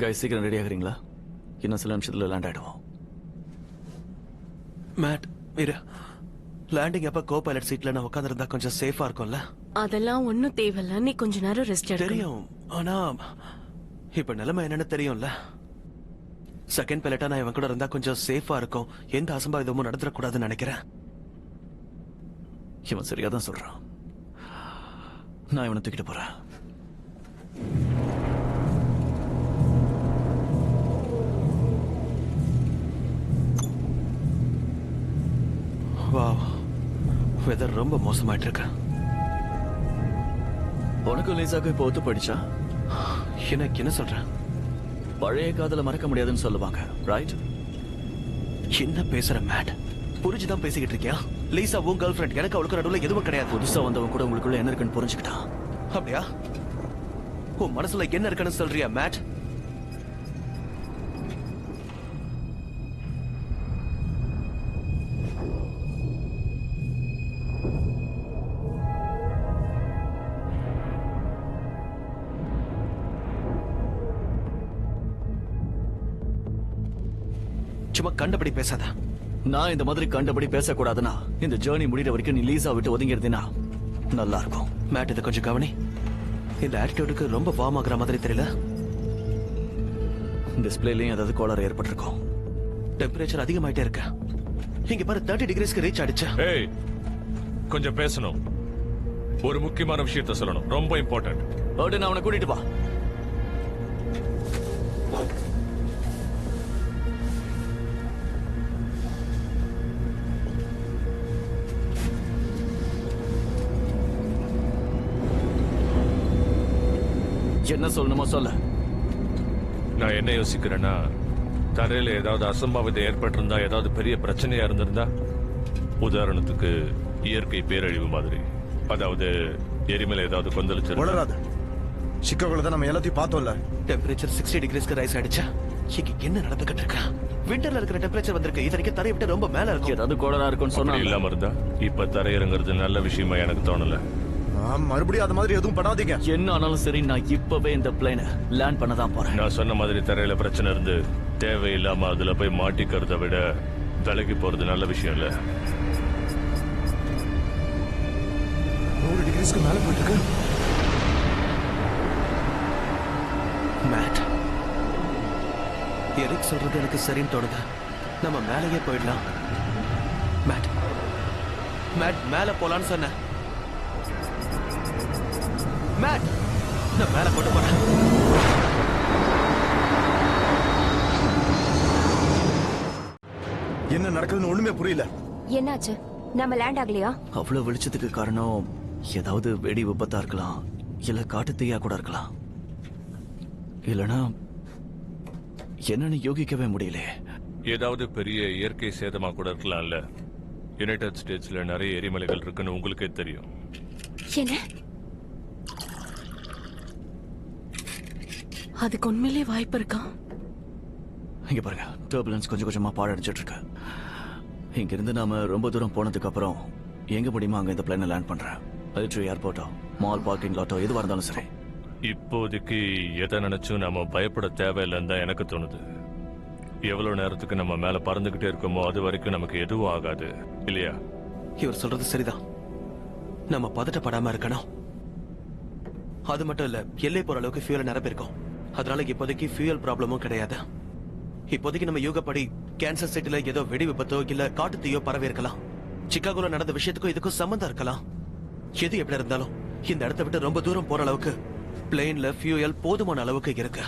கைஸ் சீக்கிரம் ரெடி ஆகுறீங்களா? இன்னும் சில நிமிஷத்துல லேண்ட் ஆயிடுவோம். மேட் இரு, லேண்டிங் அப்ப கோ பைலட் சீட்ல நான் உட்காந்துருந்தா கொஞ்சம் சேஃபா இருக்கும்ல? அதெல்லாம் ஒண்ணும் தேவையில்ல, நீ கொஞ்ச நேரம் ரெஸ்ட் எடு. தெரியும், ஆனா இப்ப நிலைமை என்னன்னு தெரியும்ல. செகண்ட் பைலட்டா நான் இவன் கூட இருந்தா கொஞ்சம் சேஃபா இருக்கும். எந்த அசம்பாவிதமும் நடந்துடக்கூடாதுன்னு நினைக்கிறேன். இவன் சரியா தான் சொல்றான். நான் இவனை தூக்கிட்டு போறேன். வாவ், வெதர் ரொம்ப மோசமாயிட்டு இருக்கு. உனக்கும் லீசாக்கும் இப்போ ஒத்து போயிடுச்சா? எனக்கு என்ன சொல்ற? பழைய காதல மறக்க முடியாதுன்னு சொல்லுவாங்க, ரைட்? என்ன பேசுற மேட்? புரிஞ்சுதான் பேசிக்கிட்டு இருக்கியா? லீசா உன் கேர்ள் ஃப்ரெண்ட், எனக்கு அவளுக்கு நடுவுல எதுவும் கிடையாது. புதுசா வந்தவன் கூட உங்களுக்குள்ள என்ன இருக்குன்னு புரிஞ்சுக்கிட்டான். அப்படியா? உன் மனசுல என்ன இருக்குன்னு சொல்றியா மேட்? சும்மா கண்டபடி பேசாத. நான் இந்த மாதிரி கண்டபடி பேசக்கூடாதுன்னா இந்த ஜேர்னி முடிகிற வரைக்கும் நீ லீசா விட்டு ஒதுங்கிறதுனா நல்லா இருக்கும். மேட், இதை கொஞ்சம் கவனி. இந்த ஆட்டிடியூடுக்கு ரொம்ப வார்ம் ஆகுற மாதிரி தெரியல. டிஸ்பிளேலயும் ஏதாவது கோளாறு ஏற்பட்டிருக்கும். டெம்பரேச்சர் அதிகமாயிட்டே இருக்கு. இங்க பாரு, 30 டிகிரிஸ்க்கு ரீச் ஆயிடுச்சு. ஏய், கொஞ்சம் பேசணும். ஒரு முக்கியமான விஷயத்த சொல்லணும், ரொம்ப இம்பார்ட்டன்ட். ஓடு, நான் அவனை கூட்டிட்டு வா. என்ன சொல்லணுமோ சொல்ல. நான் என்ன யோசிக்கிறேன்னா, தரையில ஏதாவது அசம்பாவிதம் ஏற்பட்டிருந்தா, ஏதாவது பெரிய பிரச்சனையா இருந்திருந்தா, உதாரணத்துக்கு இயற்கை பேரழிவு மாதிரி, அதாவது எரிமலை ஏதாவது கொந்தளிச்சு வளராது. சிக்காகோல தான் நம்ம எல்லாத்தையும் பார்த்தோம்ல. டெம்பரேச்சர் 60 டிகிரிஸ்க்கு ரைஸ் ஆயிடுச்சு. இங்க என்ன நடந்துகிட்டு இருக்கு? விண்டர்ல இருக்கிற டெம்பரேச்சர் வந்திருக்கு. இது வரைக்கும் தரையை விட்டு ரொம்ப மேல இருக்கு. ஏதாவது கோளாறா இருக்குன்னு சொன்னா இல்லாம இருந்தா இப்ப தரையிறங்கிறது நல்ல விஷயமா எனக்கு தோணல. மறுபடியும் அது மாதிரி எதுவும் பண்ணாதீங்க. என்ன ஆனாலும் சரி, நான் இப்பவே இந்த பிளேனை லேண்ட் பண்ண தான் போறேன். நான் சொன்ன மாதிரி தரையில பிரச்சனை இருந்து தேவையில்லாம அதுல போய் மாட்டிக்கிறத விட விலகி போறது நல்ல விஷயம் இல்ல. 100 டிகிரிஸ்க்கு மேல போயிட்டு மேட், எரிக் சொல்றது எனக்கு சரின்னு தோணுது. நம்ம மேலேயே போயிடலாம். மேட், மேட், மேல போலான்னு சொன்னேன். மேட், நான் மேல கொண்டு போறேன். என்ன நடக்குதுன்னு ஒண்ணுமே புரியல. என்னாச்சு? நம்ம லேண்ட் ஆகலையா? அவ்வளவு வெளிச்சத்துக்கு காரணம் ஏதாவது வெடி விபத்தா இருக்கலாம், இல்ல காட்டு தீயா கூட இருக்கலாம். இல்லனா என்னன்னு யோகிக்கவே முடியல. ஏதாவது பெரிய இயற்கை சேதமா கூட இருக்கலாம்ல. யுனைடெட் ஸ்டேட்ஸ்ல நிறைய எரிமலைகள் இருக்குன்னு உங்களுக்கே தெரியும். என்ன? அதுக்கு உண்மையிலேயே வாய்ப்பு இருக்கா? இங்க பாருங்க, டர்புலன்ஸ் கொஞ்சம் கொஞ்சமா பாழடிச்சிட்டு இருக்கு. இங்க இருந்து நாம ரொம்ப தூரம் போனதுக்கு அப்புறம் எங்க முடியுமா அங்க இந்த பிளேனை லேண்ட் பண்றேன். மிலிட்டரி ஏர்போர்ட்டோ மால் பார்க்கிங் லாட்டோ எதுவா இருந்தாலும் சரி. இப்போதைக்கு எதை நினைச்சும் நாம பயப்பட தேவையில்லைன்னு தான் எனக்கு தோணுது. எவ்வளவு நேரத்துக்கு நம்ம மேல பறந்துகிட்டே இருக்கோமோ அது வரைக்கும் நமக்கு எதுவும் ஆகாது, இல்லையா? இவர் சொல்றது சரிதான். நம்ம பதட்டப்படாம இருக்கணும். அது மட்டும் இல்ல, எல்லை போற அளவுக்கு ஃபியூல் நிரப்பிருக்கோம். அதனால இப்போதைக்கு ஃபியூல் ப்ராப்ளமும் கிடையாது. இப்போதைக்கு நம்ம யூகப்படி கேன்சர் சிட்டில ஏதோ வெடி விபத்தோ இல்ல காட்டு தீயோ பரவி இருக்கலாம். சிக்காகோல நடந்த விஷயத்துக்கும் இதுக்கும் சம்பந்தம் இருக்கலாம். எது எப்படி இருந்தாலும் இந்த இடத்தை விட்டு ரொம்ப தூரம் போற அளவுக்கு பிளேன்ல ஃபியூயல் போதுமான அளவுக்கு இருக்கு.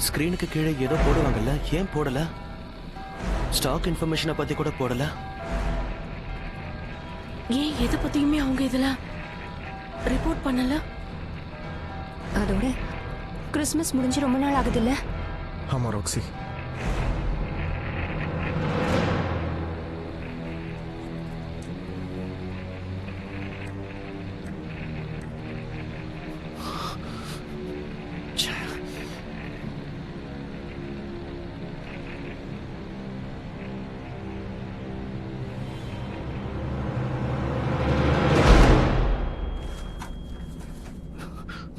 ஸ்கிரீனுக்கு கீழே ஏதோ போடுவாங்கல்ல, ஏன் போடல? ஸ்டாக் இன்ஃபர்மேஷனை பத்தி கூட போடல. ஏன் எதை பத்தியுமே அவங்க இதுல ரிப்போர்ட் பண்ணல? அதோட கிறிஸ்மஸ் முடிஞ்சு ரொம்ப நாள் ஆகுது இல்ல? ஆமா Roxy.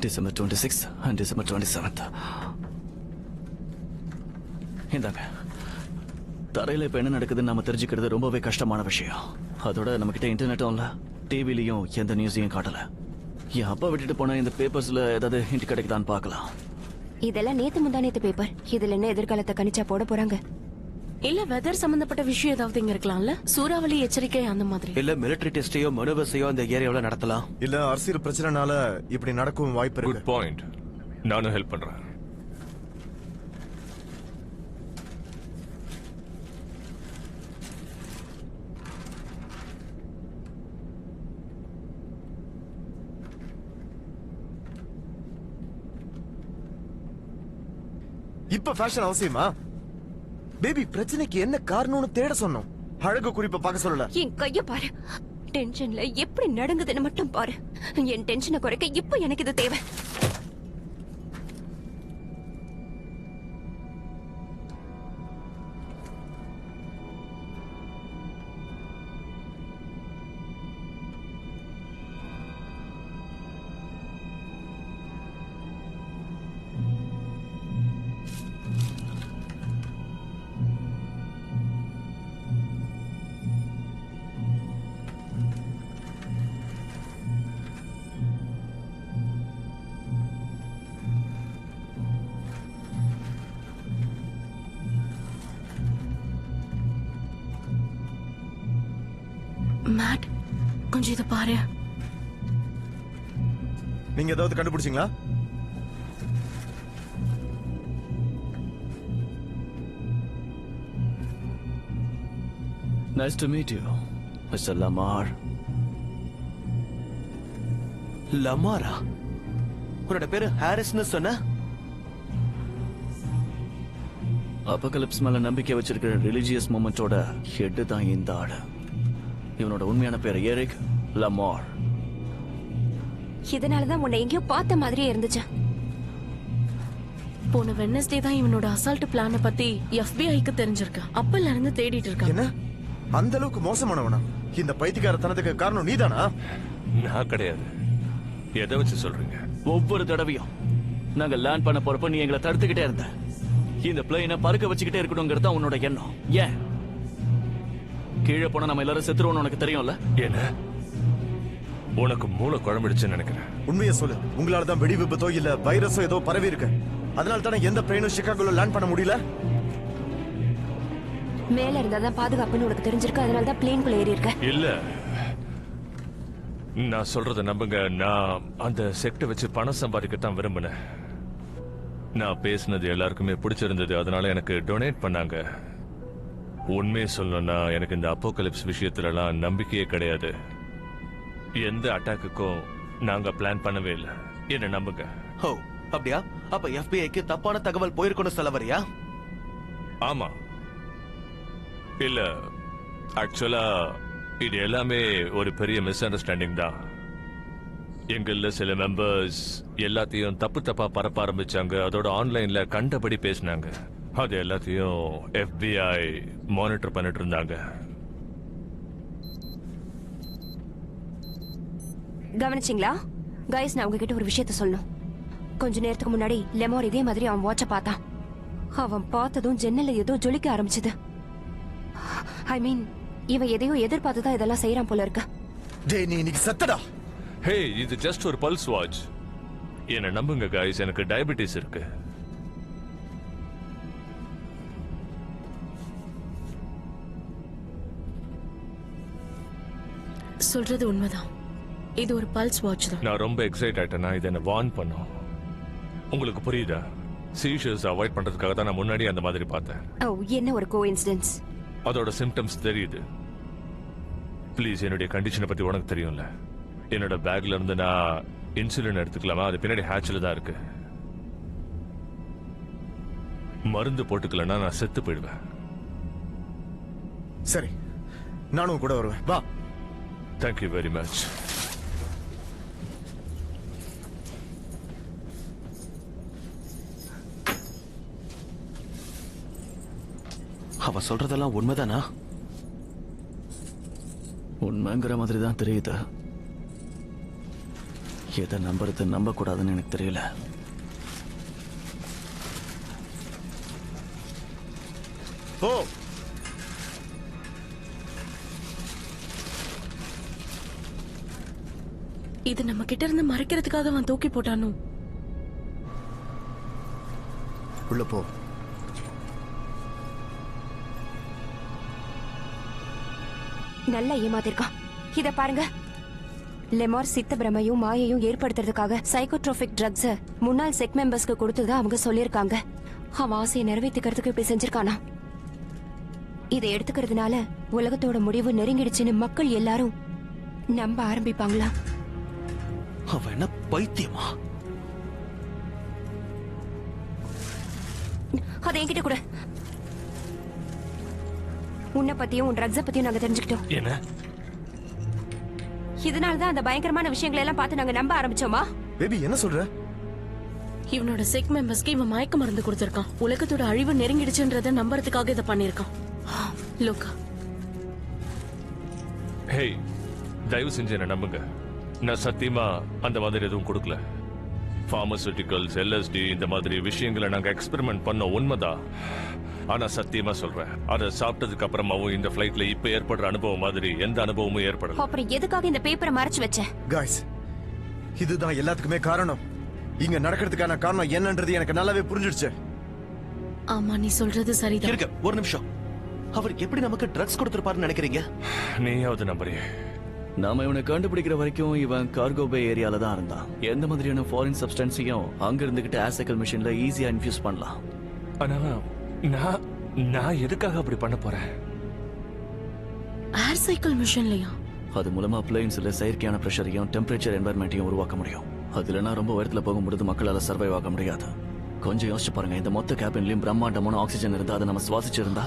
December 26th and December 27th. இந்தாங்க. தரையில இப்ப என்ன நடக்குதுன்னு நாம தெரிஞ்சுக்கிறது ரொம்பவே கஷ்டமான விஷயம். அதோட நம்ம கிட்ட இன்டர்நெட்டும் இல்ல, டிவிலையும் எந்த நியூஸையும் காட்டல. என் அப்பா விட்டுட்டு போன இந்த பேப்பர்ஸ்ல ஏதாவது ஹிண்ட் கிடைக்குதான்னு பார்க்கலாம். இதெல்லாம் நேத்து முந்தானேத்து பேப்பர். இதுல என்ன எதிர்காலத்தை கணிச்சா போட போறாங்க? இல்ல வெதர் சம்பந்தப்பட்ட விஷயம் ஏதாவது இங்க இருக்கலாம்ல? சூறாவளி எச்சரிக்கை அந்த மாதிரி. இல்ல மிலிட்டரி டெஸ்டையோ மனுவசையோ அந்த ஏரியாவுல நடத்தலாம். இல்ல அரசியல் பிரச்சனைனால இப்படி நடக்கும் வாய்ப்பு குட் இருக்கு. பாயிண்ட். நானும் ஹெல்ப் பண்றேன். இப்ப ஃபேஷன் அவசியமா? பேபி, பிரச்சனைக்கு என்ன காரணம்னு தேட சொன்னோம். அழகு குறிப்பை பார்க்க சொல்லல. என் கைய பாரு. டென்ஷன்ல எப்படி நடுங்குதுன்னு மட்டும் பாரு. என் டென்ஷனை குறைக்க இப்ப எனக்கு இது தேவை. மேட், கொஞ்சம் இத பாரு. நீங்க ஏதாவது கண்டுபிடிச்சீங்களா? Nice to meet you, Mr. Lamar. லமாரா? உன்னோட பேரு ஹாரிஸ்னு சொன்ன? அப்பகலிப்ஸ் மேல நம்பிக்கை வச்சிருக்கிற ரிலிஜியஸ் மூமெண்டோட ஹெட் தான் இந்த ஆளு. இவனோட உண்மையான பேர் எரிக் லமார். இதனாலதான் உன்னை எங்கேயோ பார்த்த மாதிரியே இருந்துச்சு. போன வெட்னஸ்டே தான் இவனோட அசால்ட் பிளான பத்தி FBI-க்கு தெரிஞ்சிருக்கு. அப்பல்ல இருந்து தேடிட்டு இருக்காங்க. என்ன அந்த அளவுக்கு மோசமானவனா? இந்த பைத்தியக்காரத்தனத்துக்கு காரணம் நீதானா? நான் கிடையாது. எதை வச்சு சொல்றீங்க? ஒவ்வொரு தடவையும் நாங்க லேண்ட் பண்ண போறப்ப நீ எங்களை தடுத்துக்கிட்டே இருந்த. இந்த பிளேனை பறக்க வச்சுக்கிட்டே இருக்கணுங்கிறது தான் உன்னோட எண்ணம். ஏன் கீழே போனா நம்ம எல்லாரும் செத்துருவோம்னு உனக்கு தெரியும்ல? என்ன உனக்கு மூளை குழம்பிடுச்சுன்னு நினைக்கிறேன். உண்மையை சொல்லு. உங்களால தான் வெடி விபத்தோ இல்ல வைரஸோ ஏதோ பரவி இருக்கு. அதனால தானே எந்த பிளேனும் சிகாகோல லேண்ட் பண்ண முடியல. மேல இருந்தாதான் பாதுகாப்புன்னு உனக்கு தெரிஞ்சிருக்கு. அதனாலதான் பிளேன்குள்ள ஏறி இருக்க. இல்ல, நான் சொல்றத நம்புங்க. நான் அந்த செக்ட வச்சு பணம் சம்பாதிக்கத்தான் விரும்பினேன். நான் பேசினது எல்லாருக்குமே பிடிச்சிருந்தது. அதனால எனக்கு டொனேட் பண்ணாங்க. உண்மையை சொல்லணும்னா எனக்கு இந்த அப்போகலிப்ஸ் விஷயத்துலலாம் நம்பிக்கையே கிடையாது. எந்த அட்டாக்குக்கும் நாங்க பிளான் பண்ணவே இல்லை. என்ன நம்புங்க. ஓ அப்படியா? அப்ப FBI-க்கு தப்பான தகவல் போயிருக்கணும் சொல்ல வரியா? ஆமா. இல்ல, ஆக்சுவலா இது எல்லாமே ஒரு பெரிய மிஸ் அண்டர்ஸ்டாண்டிங் தான். எங்கள்ல சில மெம்பர்ஸ் எல்லாத்தையும் தப்பா பரப்ப ஆரம்பிச்சாங்க. அதோட ஆன்லைன்ல கண்டபடி பேசினாங்க. அது எல்லாத்தையும் FBI மானிட்டர் பண்ணிட்டு இருந்தாங்க. கவனிச்சிங்களா கைஸ்? நான் உங்ககிட்ட ஒரு விஷயத்த சொல்லணும். கொஞ்ச நேரத்துக்கு முன்னாடி லெமோர் இதே மாதிரி அவன் வாட்ச பார்த்தான். அவன் பார்த்ததும் ஜன்னல்ல ஏதோ ஜொலிக்க ஆரம்பிச்சது. ஐ மீன், இவன் எதையோ எதிர்பார்த்துதான் இதெல்லாம் செய்யறான் போல இருக்கு. டேய், நீ இன்னைக்கு சத்தடா. ஹே, இது ஜஸ்ட் ஒரு பல்ஸ் வாட்ச். என்ன நம்புங்க गाइस, எனக்கு டயபிட்டிஸ் இருக்கு. சொல்றது உண்மைதான். இது ஒரு பல்ஸ் வாட்ச் தான். நான் ரொம்ப எக்ஸைட் ஆயிட்டேனா இதை என்ன வார்ன் பண்ணும். உங்களுக்கு புரியுதா? சீஷர்ஸ் அவாய்ட் பண்றதுக்காக தான் நான் முன்னாடி அந்த மாதிரி பார்த்தேன். ஓ, என்ன ஒரு கோஇன்சிடென்ஸ். அதோட சிம்டம்ஸ் தெரியுது. ப்ளீஸ், என்னுடைய கண்டிஷனை பத்தி உனக்கு தெரியும்ல. என்னோட பேக்ல இருந்து நான் இன்சுலின் எடுத்துக்கலாமா? அது பின்னாடி ஹேட்ச்ல தான் இருக்கு. மருந்து போட்டுக்கலன்னா நான் செத்து போயிடுவேன். சரி, நானும் கூட வருவேன். வா. Thank you very much. அவ சொல்றதெல்லாம் உண்மைதானா? உண்மைங்கிற மாதிரி தான் தெரியுது. எதை நம்புறது நம்ப கூடாதுன்னு எனக்கு தெரியல. போ. இது நம்ம கிட்ட இருந்து மறைக்கிறதுக்காக அவன் தூக்கி போட்டானோ? உள்ள போ. நல்லா ஏமாத்திருக்கான். இத பாருங்க. லெமார் சித்த பிரமையும் மாயையும் ஏற்படுத்துறதுக்காக சைக்கோட்ரோபிக் ட்ரக்ஸ் முன்னாள் செக் மெம்பர்ஸ்க்கு கொடுத்ததா அவங்க சொல்லிருக்காங்க. அவன் ஆசையை நிறைவேற்றிக்கிறதுக்கு இப்படி செஞ்சிருக்கானா? இதை எடுத்துக்கிறதுனால உலகத்தோட முடிவு நெருங்கிடுச்சுன்னு மக்கள் எல்லாரும் நம்ப ஆரம்பிப்பாங்களா? அவ என்ன பைத்தியமா? அதை என்கிட்ட கூட. உன்னை பத்தியும் உன் ட்ரக்ஸ பத்தியும் நாங்க தெரிஞ்சுக்கிட்டோம். என்ன? இதனாலதான் அந்த பயங்கரமான விஷயங்களை எல்லாம் பார்த்து நாங்க நம்ப ஆரம்பிச்சோமா? பேபி, என்ன சொல்ற? இவனோட செக் மெம்பர்ஸ்க்கு இவன் மயக்க மருந்து கொடுத்திருக்கான். உலகத்தோட அழிவு நெருங்கிடுச்சுன்றத நம்புறதுக்காக இதை பண்ணிருக்கான். லோகா, ஹே, தயவு செஞ்சு என்ன நம்புங்க. நான் சத்தியமா அந்த மாதிரி எதுவும் கொடுக்கல. பார்மசூட்டிகல்ஸ், LSD இந்த மாதிரி விஷயங்களை நாங்க எக்ஸ்பெரிமெண்ட் பண்ண உண்மைதான். ஆனா சத்தியமா சொல்றேன், அதை சாப்பிட்டதுக்கு அப்புறமாவும் இந்த ஃபிளைட்ல இப்ப ஏற்படுற அனுபவம் மாதிரி எந்த அனுபவமும் ஏற்படல. அப்புறம் எதுக்காக இந்த பேப்பரை மறைச்சு வச்ச? காய்ஸ், இதுதான் எல்லாத்துக்குமே காரணம். இங்க நடக்கிறதுக்கான காரணம் என்னன்றது எனக்கு நல்லாவே புரிஞ்சிடுச்சு. ஆமா, நீ சொல்றது சரிதான். இருக்க ஒரு நிமிஷம். அவர் எப்படி நமக்கு ட்ரக்ஸ் கொடுத்திருப்பாருன்னு நினைக்கிறீங்க? நீயாவது நம்புறிய? நாம இவனை கண்டுபிடிக்கிற வரைக்கும் இவன் கார்கோ பே ஏரியால தான் இருந்தான். எந்த மாதிரியான ஃபாரின் சப்ஸ்டன்ஸையும் அங்க இருந்துகிட்டு ஆசைக்கல் மிஷின்ல ஈஸியா இன்ஃபியூஸ் பண்ணலாம். ஆனா நான் எதுக்காக அப்படி பண்ண போறேன்? ஏர் சைக்கிள் மிஷின்லயா? அது மூலமா பிளேன்ஸ்ல செயற்கையான பிரஷரையும் டெம்பரேச்சர் என்வாயர்மெண்ட்டையும் உருவாக்க முடியும். அதுல நான் ரொம்ப உயரத்துல போகும்போது மக்களால சர்வைவ் ஆக முடியாது. கொஞ்சம் யோசிச்சு பாருங்க, இந்த மொத்த கேபின்லயும் பிரம்மாண்டமான ஆக்சிஜன் இருந்தா அதை நம்ம சுவாசிச்சிருந்தா.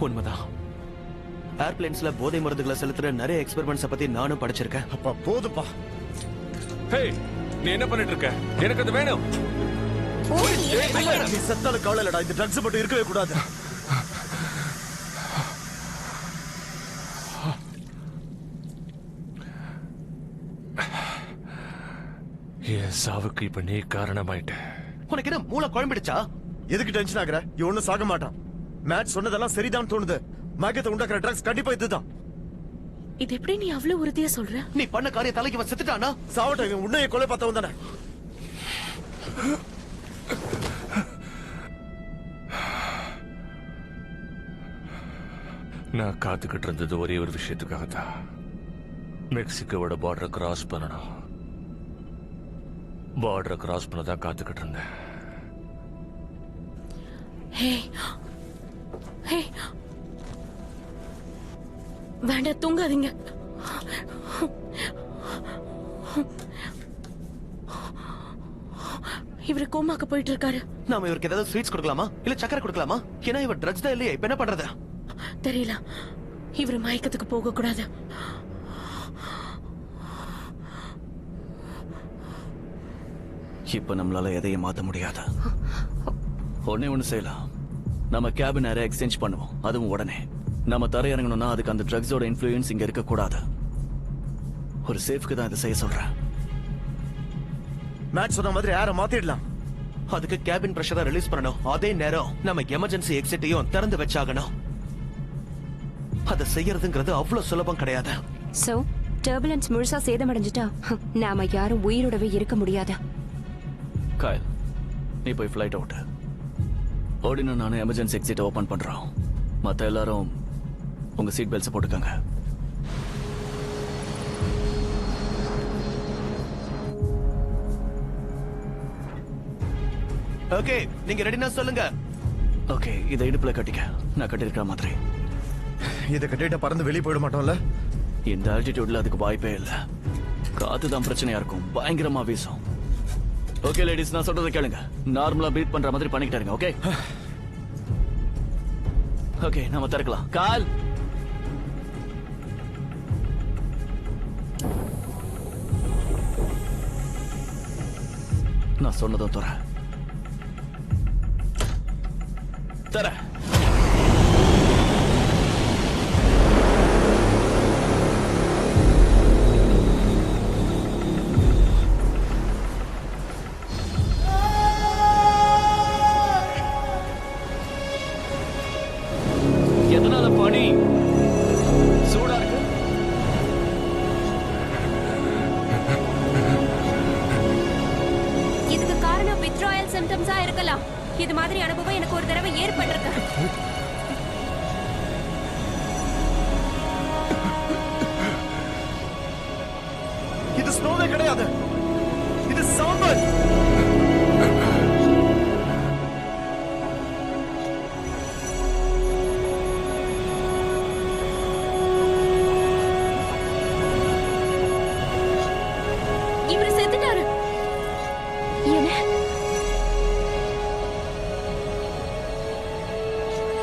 உண்மைதான். ஏர்பிளேன்ஸ்ல போதை மருந்துகளை செலுத்துற நிறைய எக்ஸ்பெரிமெண்ட்ஸ் பத்தி நானும் படிச்சிருக்கேன். அப்பா போதுப்பா. ஹே, நீ என்ன பண்ணிட்டு இருக்க? எனக்கு அது வேணும். நீ செத்தாலும் கவலை இல்லடா. இந்த ட்ரக்ஸ் மட்டும் இருக்கவே கூடாது. என் சாவுக்கு இப்ப நீ காரணமாயிட்ட. உனக்கு என்ன மூளை குழம்பிடுச்சா? எதுக்கு டென்ஷன் ஆகுற? இவன் ஒண்ணும் சாக மாட்டான். மேட் சொன்னதெல்லாம் சரிதான் தோணுது. மயக்கத்தை உண்டாக்குற ட்ரக்ஸ் கண்டிப்பா இதுதான். இது எப்படி நீ அவ்வளவு உறுதியா சொல்ற? நீ பண்ண காரியத்தால இவன் செத்துட்டானா? சாவட்டும், இவன் உன்னைய கொலை பார்த்தவன் தானே. நான் காத்துக்கிட்டு இருந்தது ஒரே ஒரு விஷயத்துக்காக தான். மெக்சிகோவோட பார்டரை கிராஸ் பண்ணணும். பார்டரை கிராஸ் பண்ண தான் காத்துக்கிட்டு இருந்தேன். ஹே, ஹே, வேண்டாம், தூங்காதீங்க. இவரு கோமாக்கு போயிட்டு இருக்காரு. நாம இவருக்கு ஏதாவது ஸ்வீட்ஸ் கொடுக்கலாமா இல்ல சக்கரை கொடுக்கலாமா? ஏன்னா இவர் ட்ரக்ஸ் தான் இல்லையே. இப்ப என்ன பண்றது? தெரியல. இவரு மயக்கத்துக்கு போக கூடாது. இப்ப நம்மளால எதையும் மாத்த முடியாது. ஒண்ணு செய்யலாம். நம்ம கேபின் ஏரை எக்ஸ்சேஞ்ச் பண்ணுவோம். அதுவும் உடனே. நம்ம தரையிறங்கணும்னா அதுக்கு அந்த ட்ரக்ஸோட இன்ஃப்ளூயன்ஸ் இங்க இருக்க கூடாது. ஒரு சேஃப்க்கு தான் இதை செய்ய சொல்றேன். மேட் சொன்ன மாதிரி ஏரை மாத்திடலாம். அதுக்கு கேபின் பிரஷரை ரிலீஸ் பண்ணணும். அதே நேரம் நம்ம எமர்ஜென்சி எக்ஸிட்டையும் திறந்து வச்சாகணும். அதை செய்யறதுங்கிறது அவ்வளவு சுலபம் கிடையாது. சோ டர்புலன்ஸ் முழுசா சேதமடைஞ்சிட்டா நாம யாரும் உயிரோடவே இருக்க முடியாது. காயல், நீ போய் ஃபிளைட் அவுட். ஓடினும் நானும் எமர்ஜென்சி எக்ஸிட் ஓபன் பண்றோம். மத்த எல்லாரும் உங்க சீட் பெல்ட்ஸ் போட்டுக்கங்க. ஓகே, நீங்க ரெடினா சொல்லுங்க. ஓகே, இதை இடுப்புல கட்டிக்க. நான் கட்டிருக்கிற மாதிரி. இதை கட்டிட்டு பறந்து வெளியே போயிட மாட்டோம்ல? இந்த ஆல்டிடியூட்ல அதுக்கு வாய்ப்பே இல்ல. காத்து தான் பிரச்சனையா இருக்கும், பயங்கரமா வீசும். ஓகே லேடிஸ், நான் சொல்றதை கேளுங்க. நார்மலா பிரீத் பண்ற மாதிரி பண்ணிக்கிட்டாருங்க. ஓகே ஓகே, நாம திறக்கலாம். கால் நான் சொன்னதும் தர எதனால பனி சூடா இருக்கு? இதுக்கு காரணம் வித்ட்ராயல் சிம்டம்ஸா இருக்கலாம். இது மாதிரி அனுபவம் எனக்கு ஒரு தடவை ஏற்பட்டிருக்கு. இது ஸ்னோவே கிடையாது, இது சாம்பல். இவரு செத்துட்டாரு. என்ன?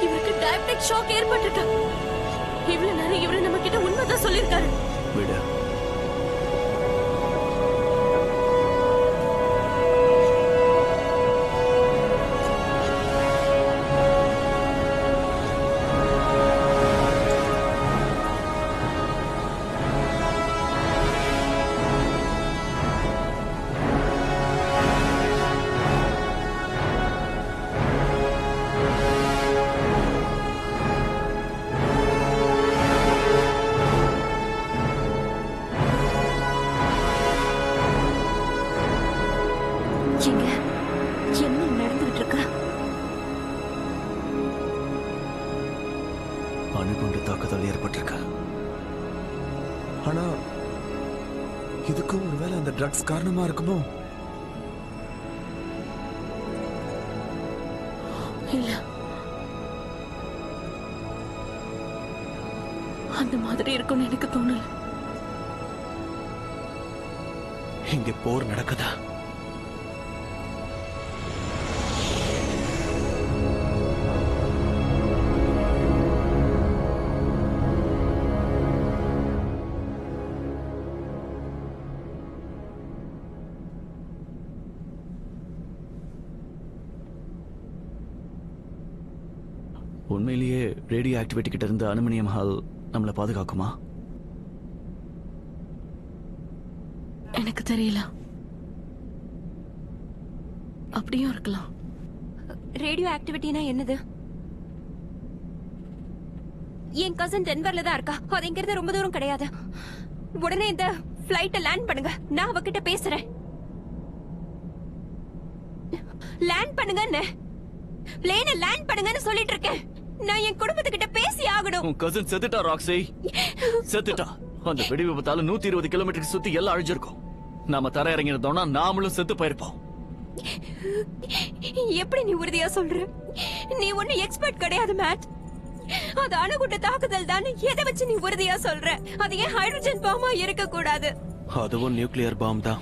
இவருக்கு டயபெட்டிக் ஷாக் ஏற்பட்டிருக்கு. இவ்வளவு நேரம் இவரு நம்ம கிட்ட உண்மைதான் சொல்லிருக்காரு. விடு. எங்க என்ன நடந்துகிட்டு இருக்கு? அணுகுண்டு தாக்குதல் ஏற்பட்டிருக்கு. ஆனா இதுக்கும் ஒருவேளை அந்த ட்ரக்ஸ் காரணமா இருக்குமோ? இல்ல, அந்த மாதிரி இருக்கும்னு எனக்கு தோணல. இங்க போர் நடக்குதா? உண்மையிலேயே ரேடியோ ஆக்டிவிட்டி கிட்ட இருந்து அலுமினியம் ஹால் நம்மளை பாதுகாக்குமா? எனக்கு தெரியல, அப்படியும் இருக்கலாம். ரேடியோ ஆக்டிவிட்டினா என்னது? என் கசின் டென்வர்ல தான் இருக்கா. அது இங்க இருந்து ரொம்ப தூரம் கிடையாது. உடனே இந்த ஃளைட்ட லேண்ட் பண்ணுங்க. நான் அவகிட்ட பேசுறேன். லேண்ட் பண்ணுங்க. பிளேனை லேண்ட் பண்ணுங்கன்னு சொல்லிட்டு இருக்கேன். நான் என் குடும்பத்துக்கிட்ட பேசி ஆகணும். உன் கசின் செத்துட்டா ராக்ஸி, செத்துட்டா. அந்த வெடி விபத்தால 120 கிலோமீட்டருக்கு சுத்தி எல்லாம் அழிஞ்சிருக்கும். நாம தர இறங்கிருந்தோம்னா நாமளும் செத்து போயிருப்போம். எப்படி நீ உறுதியா சொல்ற? நீ ஒண்ணு எக்ஸ்பர்ட் கிடையாது மேட். அது அணுகுண்டு தாக்குதல் தான். எதை வச்சு நீ உறுதியா சொல்ற? அது ஏன் ஹைட்ரஜன் பாம்பா இருக்க கூடாது? அதுவும் நியூக்ளியர் பாம் தான்.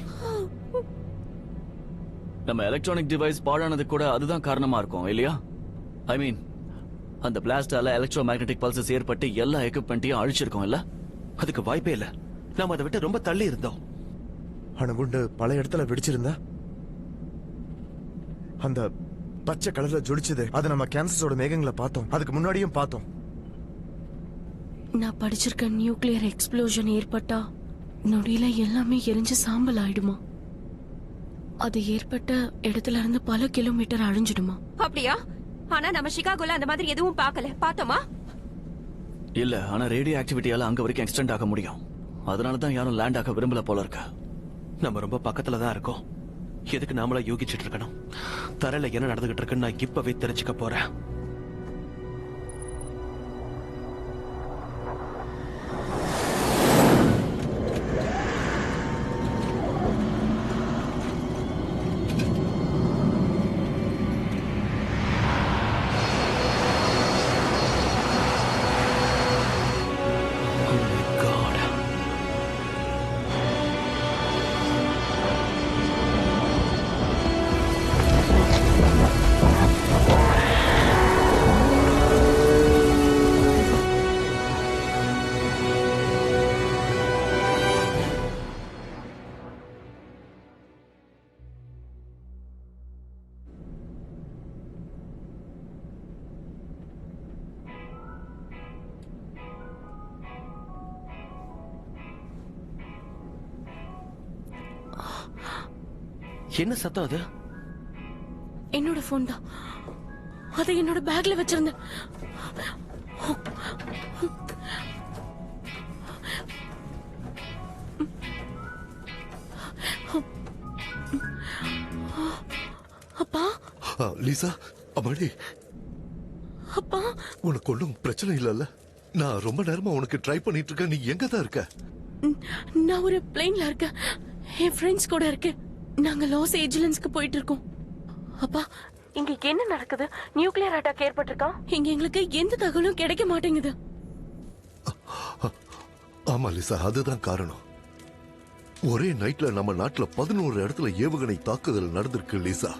நம்ம எலக்ட்ரானிக் டிவைஸ் பாழானது கூட அதுதான் காரணமா இருக்கும் இல்லையா? ஐ மீன், அந்த பிளாஸ்டால எலக்ட்ரோ மேக்னெட்டிக் பல்சஸ் ஏற்பட்டு எல்லா எக்யூப்மெண்ட்டையும் அழிச்சிருக்கோம் இல்ல? அதுக்கு வாய்ப்பே இல்ல. நாம அதை விட்டு ரொம்ப தள்ளி இருந்தோம். அணுகுண்டு பல இடத்துல வெடிச்சிருந்தா அந்த பச்சை கலர்ல ஜொலிச்சது, அது நம்ம கேன்சஸோட மேகங்களை பார்த்தோம். அதுக்கு முன்னாடியும் பார்த்தோம். நான் படிச்சிருக்க நியூக்ளியர் எக்ஸ்ப்ளோஷன் ஏற்பட்டா நொடியில எல்லாமே எரிஞ்சு சாம்பல் ஆயிடுமா? அது ஏற்பட்ட இடத்துல இருந்து பல கிலோமீட்டர் அழிஞ்சிடுமா? அப்படியா? ஆனா நம்ம சிகாகோல அந்த மாதிரி எதுவும் பார்க்கல. பார்த்தோமா? இல்ல, ஆனா ரேடியோ ஆக்டிவிட்டியால அங்க வரைக்கும் எக்ஸ்டெண்ட் ஆக முடியும். அதனால தான் யாரும் லேண்ட் ஆக விரும்பல போல இருக்கு. நம்ம ரொம்ப பக்கத்துல தான் இருக்கோம். எதுக்கு நாமளா யோகிச்சுட்டு இருக்கணும்? தரையில என்ன நடந்துகிட்டு இருக்குன்னு நான் இப்பவே தெரிஞ்சுக்க போறேன். என்ன சத்தம் அது? என்னோட போன் தான். அதை என்னோட பேக்ல வச்சிருந்தேன். அப்பா லீசா, அம்மாடி, அப்பா உனக்கு ஒன்றும் பிரச்சனை இல்லைல்ல? நான் ரொம்ப நேரமா உனக்கு ட்ரை பண்ணிட்டு இருக்கேன். நீ எங்க தான் இருக்க? நான் ஒரு பிளேன்ல இருக்கேன். என் ஃப்ரெண்ட்ஸ் கூட இருக்கேன். நாங்க லாஸ் ஏஞ்சலஸ்க்கு போயிட்டு இருக்கோம். அப்பா, இங்க என்ன நடக்குது? நியூக்ளியர் அட்டாக் ஏற்பட்டிருக்கா? இங்க எங்களுக்கு எந்த தகவலும் கிடைக்க மாட்டேங்குது. ஆமா லிசா, அதுதான் காரணம். ஒரே நைட்ல நம்ம நாட்டுல 11 இடத்துல ஏவுகணை தாக்குதல் நடந்திருக்கு லிசா.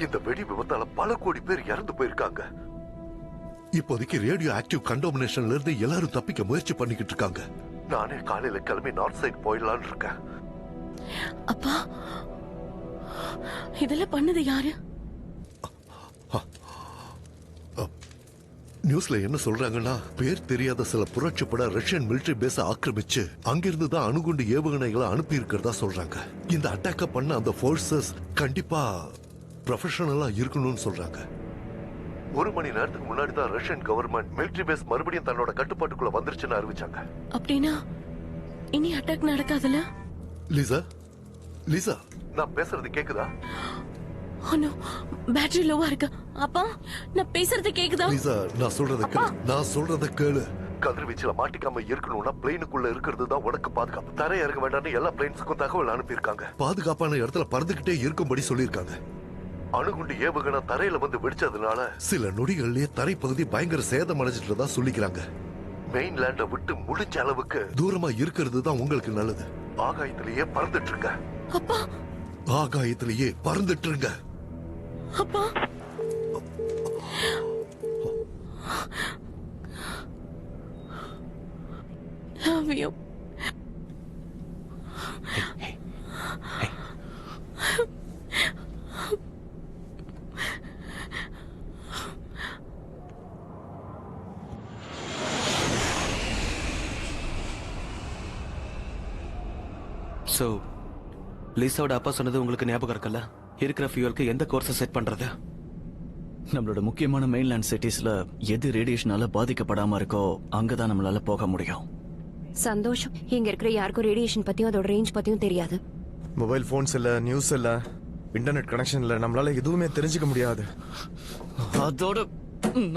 இந்த வெடி விபத்தால பல கோடி பேர் இறந்து போயிருக்காங்க. இப்போதைக்கு ரேடியோ ஆக்டிவ் கண்டாமினேஷன்ல இருந்து எல்லாரும் தப்பிக்க முயற்சி பண்ணிக்கிட்டு இருக்காங்க. நானே காலையில கிளம்பி நார்த் சைட் போயிடலான்னு இருக்கேன். அப்பா, இதெல்லாம் பண்ணது யாரு? நியூஸ்ல என்ன சொல்றாங்கன்னா, பேர் தெரியாத சில புரட்சிப்பட ரஷ்யன் மிலிட்டரி பேஸ ஆக்கிரமிச்சு அங்கிருந்து தான் அணுகுண்டு ஏவுகணைகளை அனுப்பி இருக்கிறதா சொல்றாங்க. இந்த அட்டாக்க பண்ண அந்த போர்சஸ் கண்டிப்பா ப்ரொஃபஷனலா இருக்கணும்னு சொல்றாங்க. 1 மணி நேரத்துக்கு முன்னாடி தான் ரஷ்யன் கவர்மெண்ட் மிலிட்டரி பேஸ் மறுபடியும் தன்னோட கட்டுப்பாட்டுக்குள்ள வந்துருச்சுன்னு அறிவிச்சாங்க. அப்படின்னா இனி அட்டாக் நடக்காதுல்ல? லிசா, லிசா, நான் பேசுறது கேக்குதா? அனோ, பேட்டரி லோவா இருக்கு. அப்பா, நான் பேசுறது கேக்குதா? லிசா, நான் சொல்றத கேளு. கதிர்வீச்சுல மாட்டிக்காம இருக்கணும்னா பிளேனுக்குள்ள இருக்கிறது தான் உனக்கு பாதுகாப்பு. தரை இறங்க வேண்டாம்னு எல்லா பிளேன்ஸுக்கும் தகவல் அனுப்பியிருக்காங்க. பாதுகாப்பான இடத்துல பறந்துகிட்டே இருக்கும்படி சொல்லியிருக்காங்க. அணுகுண்டு ஏவுகணை தரையில வந்து வெடிச்சதுனால சில நொடிகள்லயே தரைப்பகுதி பயங்கர சேதம் அடைஞ்சிட்டு சொல்லிக்கிறாங்க. மெயின்லேண்ட விட்டு முடிஞ்ச அளவுக்கு தூரமா இருக்கிறது தான் உங்களுக்கு நல்லது. ஆகாயத்திலேயே பறந்துட்டு இருங்க. அப்பா, ஆகாயத்திலேயே பறந்துட்டு இருங்க. அப்பா, love you. சோ லிசாவோட அப்பா சொன்னது உங்களுக்கு ஞாபகம் இருக்குல்ல? இருக்கிற ஃபியூலுக்கு எந்த கோர்ஸை செட் பண்றது? நம்மளோட முக்கியமான மெயின்லேண்ட் சிட்டிஸ்ல எது ரேடியேஷனால பாதிக்கப்படாம இருக்கோ அங்கதான் நம்மளால போக முடியும். சந்தோஷம். இங்க இருக்கிற யாருக்கும் ரேடியேஷன் பத்தியும் அதோட ரேஞ்ச் பத்தியும் தெரியாது. மொபைல் போன்ஸ் இல்ல, நியூஸ் இல்ல, இன்டர்நெட் கனெக்ஷன் இல்ல. நம்மளால எதுவுமே தெரிஞ்சுக்க முடியாது. அதோட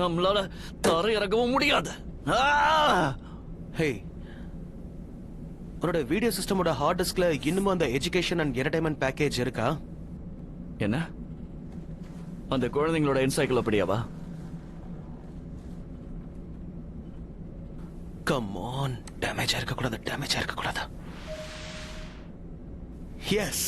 நம்மளால தரை இறங்கவும் முடியாது. ஹே, உன்னோட வீடியோ சிஸ்டமோட ஹார்ட் டிஸ்க்ல இன்னும் அந்த எஜுகேஷன் அண்ட் என்டர்டைன்மெண்ட் பேக்கேஜ் இருக்கா? என்ன, அந்த குழந்தைங்களோட என்சைக்ளோபீடியாவா? கம் ஆன், டேமேஜ் இருக்க கூடாது. எஸ்.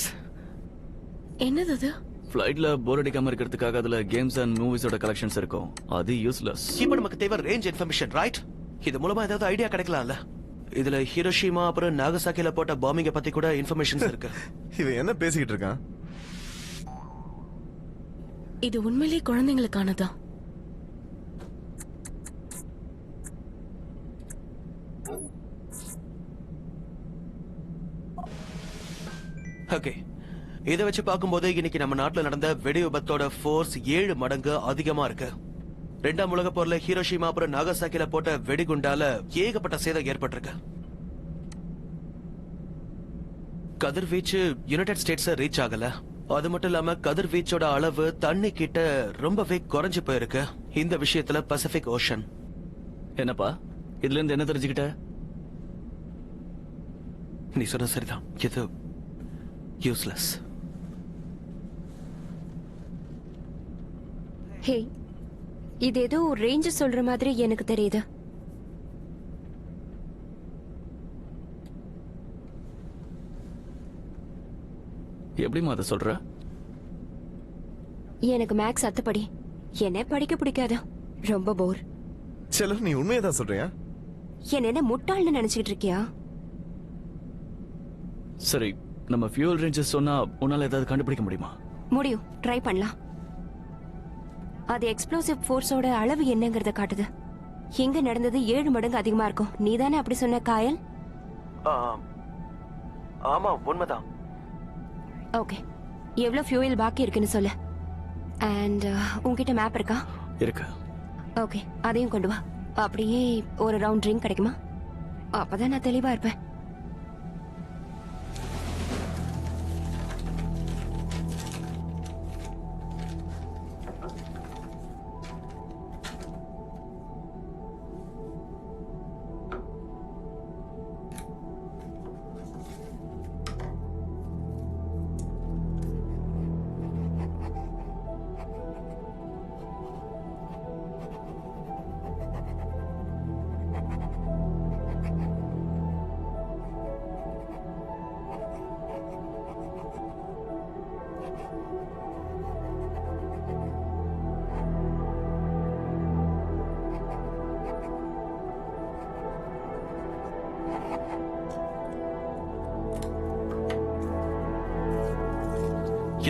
என்னது அது? ஃபிளைட்ல போர் அடிக்காம இருக்கிறதுக்காக அதுல கேம்ஸ் அண்ட் மூவிஸோட கலெக்ஷன்ஸ் இருக்கும். அது யூஸ்லெஸ். இப்போ நமக்கு தேவை ரேஞ்ச் இன்ஃபர்மேஷன், ரைட்? இது மூலமா ஏதாவது ஐடியா கிடைக்கலாம்ல? இதுல ஹிரோஷிமா அப்புறம் நாகசாக்கில போட்ட பாம்பிங்க பத்தி கூட இன்ஃபர்மேஷன்ஸ் இருக்கு. இவன் என்ன பேசிக்கிட்டு இருக்கான்? இது உண்மையிலேயே குழந்தைங்களுக்கானதா? ஓகே, இதை வச்சு பார்க்கும்போது இன்னைக்கு நம்ம நாட்டுல நடந்த வெடி விபத்தோட ஃபோர்ஸ் 7 மடங்கு அதிகமா இருக்கு. 2ஆம் உலக போர்ல ஹிரோஷிமா அப்புறம் நாகசாக்கில போட்ட வெடிகுண்டால ஏகப்பட்ட சேதம் ஏற்பட்டிருக்கு. கதிர்வீச்சு யுனைடெட் ஸ்டேட்ஸ் ரீச் ஆகல. அது மட்டும் இல்லாம கதிர்வீச்சோட அளவு தண்ணி கிட்ட ரொம்பவே குறைஞ்சு போயிருக்கு. இந்த விஷயத்துல பசிபிக் ஓஷன். என்னப்பா, இதுல இருந்து என்ன தெரிஞ்சுக்கிட்ட? நீ சொன்ன சரிதான், இது யூஸ்லெஸ். ஹே, இது ஏதோ ரேஞ்ச் சொல்ற மாதிரி எனக்கு தெரியுது. எப்படிமா அதை சொல்ற? எனக்கு மேக்ஸ் அத்துப்படி. என்ன படிக்க பிடிக்காது, ரொம்ப போர். செல்ல, நீ உண்மையதான் சொல்றியா? என்ன முட்டாள்னு நினைச்சிட்டு இருக்கியா? சரி, நம்ம ஃபியூல் ரேஞ்சஸ் சொன்னா உன்னால ஏதாவது கண்டுபிடிக்க முடியுமா? முடியும், ட்ரை பண்ணலாம். அது எக்ஸ்ப்ளோசிவ் ஃபோர்ஸோட அளவு என்னங்கறத காட்டுது. இங்க நடந்தது 7 மடங்கு அதிகமா இருக்கும். நீதானே அப்படி சொன்ன காயல்? ஆமா, உண்மைதான். ஓகே, எவ்வளவு ஃபியூயல் பாக்கி இருக்குன்னு சொல்லு. அண்ட் உன்கிட்ட மேப் இருக்கா? இருக்கு. ஓகே, அதையும் கொண்டு வா. அப்படியே ஒரு ரவுண்ட் ட்ரிங்க் கிடைக்குமா? அப்பதான் நான் தெளிவா இருப்பேன்.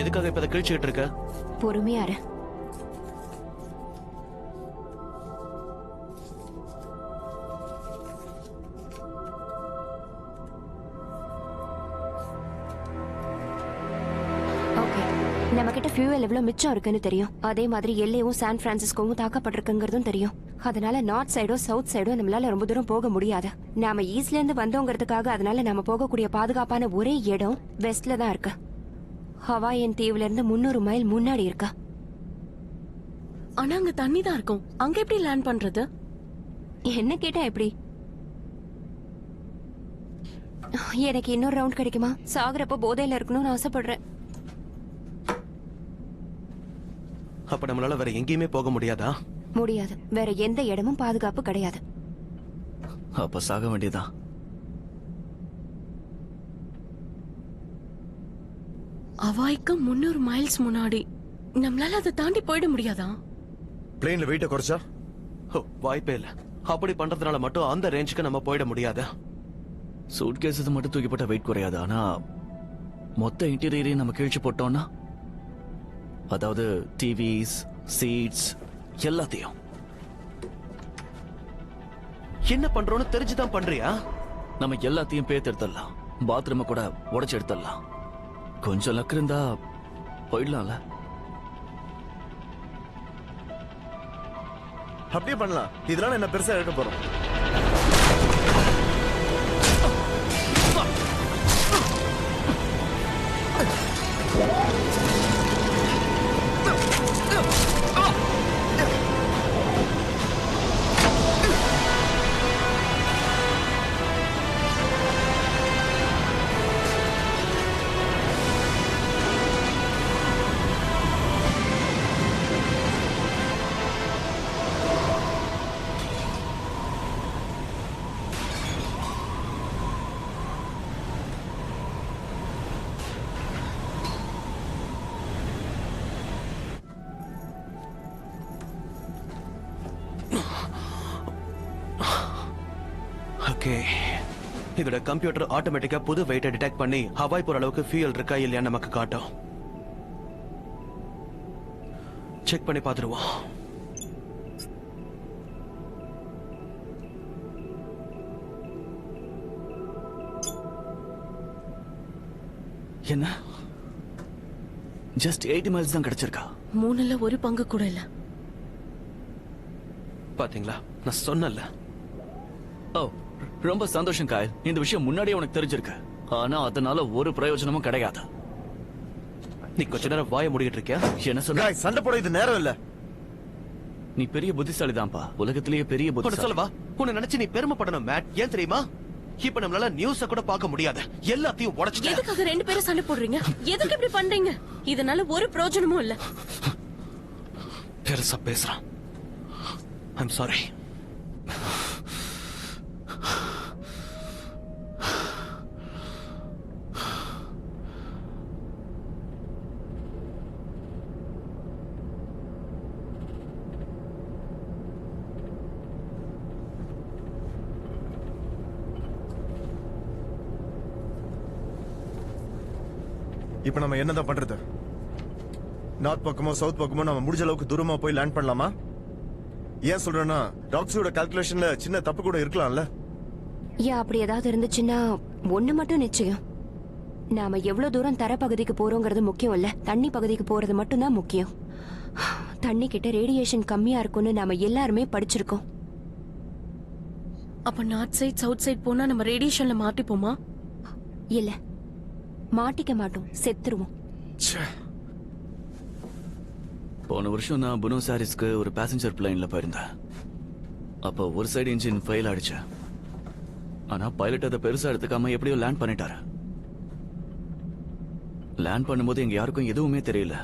எதுக்காக இப்ப கிழிச்சுட்டு இருக்க? பொறுமையா இரு. நம்ம கிட்ட ஃபியூவல் எவ்வளவு மிச்சம் இருக்குன்னு தெரியும். அதே மாதிரி எல்லையும் சான் பிரான்சிஸ்கோவும் தாக்கப்பட்டிருக்குங்கிறதும் தெரியும். அதனால நார்த் சைடோ சவுத் சைடோ நம்மளால ரொம்ப தூரம் போக முடியாது. நாம ஈஸ்ட்ல இருந்து வந்தோங்கிறதுக்காக அதனால நாம போகக்கூடிய பாதுகாப்பான ஒரே இடம் வெஸ்ட்ல தான் இருக்கு. ஹவாயன் தீவுல இருந்து 300 மைல் முன்னாடி இருக்கா. ஆனா அங்க தண்ணி தான் இருக்கும். அங்க எப்படி லேண்ட் பண்றது? என்ன கேட்டா எப்படி? எனக்கு இன்னொரு ரவுண்ட் கிடைக்குமா? சாகுறப்ப போதையில இருக்கணும்னு ஆசைப்படுறேன். அப்ப நம்மளால வேற எங்கேயுமே போக முடியாதா? முடியாது. வேற எந்த இடமும் பாதுகாப்பு கிடையாது. அப்ப சாக வேண்டியதான். ஹவாய்க்கு 300 மைல்ஸ் முன்னாடி. நம்மளால அதை தாண்டி போயிட முடியாதா? பிளேன்ல வெயிட்ட குறைச்சா? வாய்ப்பே இல்ல. அப்படி பண்றதுனால மட்டும் அந்த ரேஞ்சுக்கு நம்ம போயிட முடியாது. சூட் கேஸ் மட்டும் தூக்கி போட்டா வெயிட் குறையாது. ஆனா மொத்த இன்டீரியரையும் நம்ம கிழிச்சு போட்டோம்னா, அதாவது டிவிஸ், சீட்ஸ் எல்லாத்தையும். என்ன பண்றோம்னு தெரிஞ்சுதான் பண்றியா? நம்ம எல்லாத்தையும் பேத்து எடுத்துடலாம். பாத்ரூமை கூட உடைச்சு எடுத்துடலாம். கொஞ்சம் லக்கு இருந்தா போயிடலாம்ல. அப்படியே பண்ணலாம். இதெல்லாம் என்ன பெருசா எடுக்க போறோம்? இதோட கம்ப்யூட்டர் ஆட்டோமேட்டிக்கா புது வெயிட்டை டிடெக்ட் பண்ணி ஹவாய் போற அளவுக்கு ஃபியூயல் இருக்கா இல்லையா நமக்கு காட்டும். செக் பண்ணி பாத்துருவோம். என்ன ஜஸ்ட் 80 மைல்ஸ் தான் கிடைச்சிருக்கா? 3ல 1 பங்கு கூட இல்ல. பாத்தீங்களா, நான் சொன்னல. ஓ, ரொம்ப சந்தோஷம் காயல். இந்த விஷயம் முன்னாடியே உனக்கு தெரிஞ்சிருக்கு. ஆனா அதனால ஒரு பிரயோஜனமும் கிடையாது. நீ கொஞ்ச நேரம் வாய மூடிட்டு இருக்கியா? என்ன சொன்ன? சண்டை போட இது நேரம் இல்ல. நீ பெரிய புத்திசாலி தான்ப்பா. உலகத்திலேயே பெரிய புத்திசாலி. சொல்லவா? உன்னை நினைச்சு நீ பெருமைப்படணும் மேட். ஏன் தெரியுமா? இப்ப நம்மளால நியூஸ கூட பார்க்க முடியாது. எல்லாத்தையும் உடைச்சிட்டு. எதுக்காக ரெண்டு பேரும் சண்டை போடுறீங்க? எதுக்கு இப்படி பண்றீங்க? இதனால ஒரு பிரயோஜனமும் இல்ல. பெருசா பேசுறான். I'm sorry. இப்ப நம்ம என்னதான் பண்றது? நார்த் பக்கமோ சவுத் பக்கமோ நம்ம முடிஞ்ச அளவுக்கு தூரமா போய் லேண்ட் பண்ணலாமா? ஏன் சொல்றேன்னா ராக்ஸியோட கால்குலேஷன்ல சின்ன தப்பு கூட இருக்கலாம்ல. அப்படி ஏதாவது இருந்துச்சுன்னா ஒண்ணு மட்டும் நிச்சயம், நாம எவ்வளவு தூரம் தரப்பகுதிக்கு போறோங்கிறது முக்கியம் இல்ல, தண்ணி பகுதிக்கு போறது மட்டும்தான் முக்கியம். தண்ணி கிட்ட ரேடியேஷன் கம்மியா இருக்கும்னு நாம எல்லாருமே படிச்சிருக்கோம். அப்ப நார்த் சைட் சவுத் சைட் போனா நம்ம ரேடியேஷன்ல மாட்டிப்போமா? இல்ல, மாட்டிக்க மாட்டோம், செத்துருவோம். போன வருஷம் நான் புனோஸ் ஆரிஸ்க்கு ஒரு பேசஞ்சர் பிளைன்ல போயிருந்தேன். அப்போ ஒரு சைடு இன்ஜின் ஃபெயில் ஆயிடுச்சு. ஆனா பைலட் அதை பெருசா எடுத்துக்காம எப்படியோ லேண்ட் பண்ணிட்டாரு. லேண்ட் பண்ணும்போது எங்க யாருக்கும் எதுவுமே தெரியல,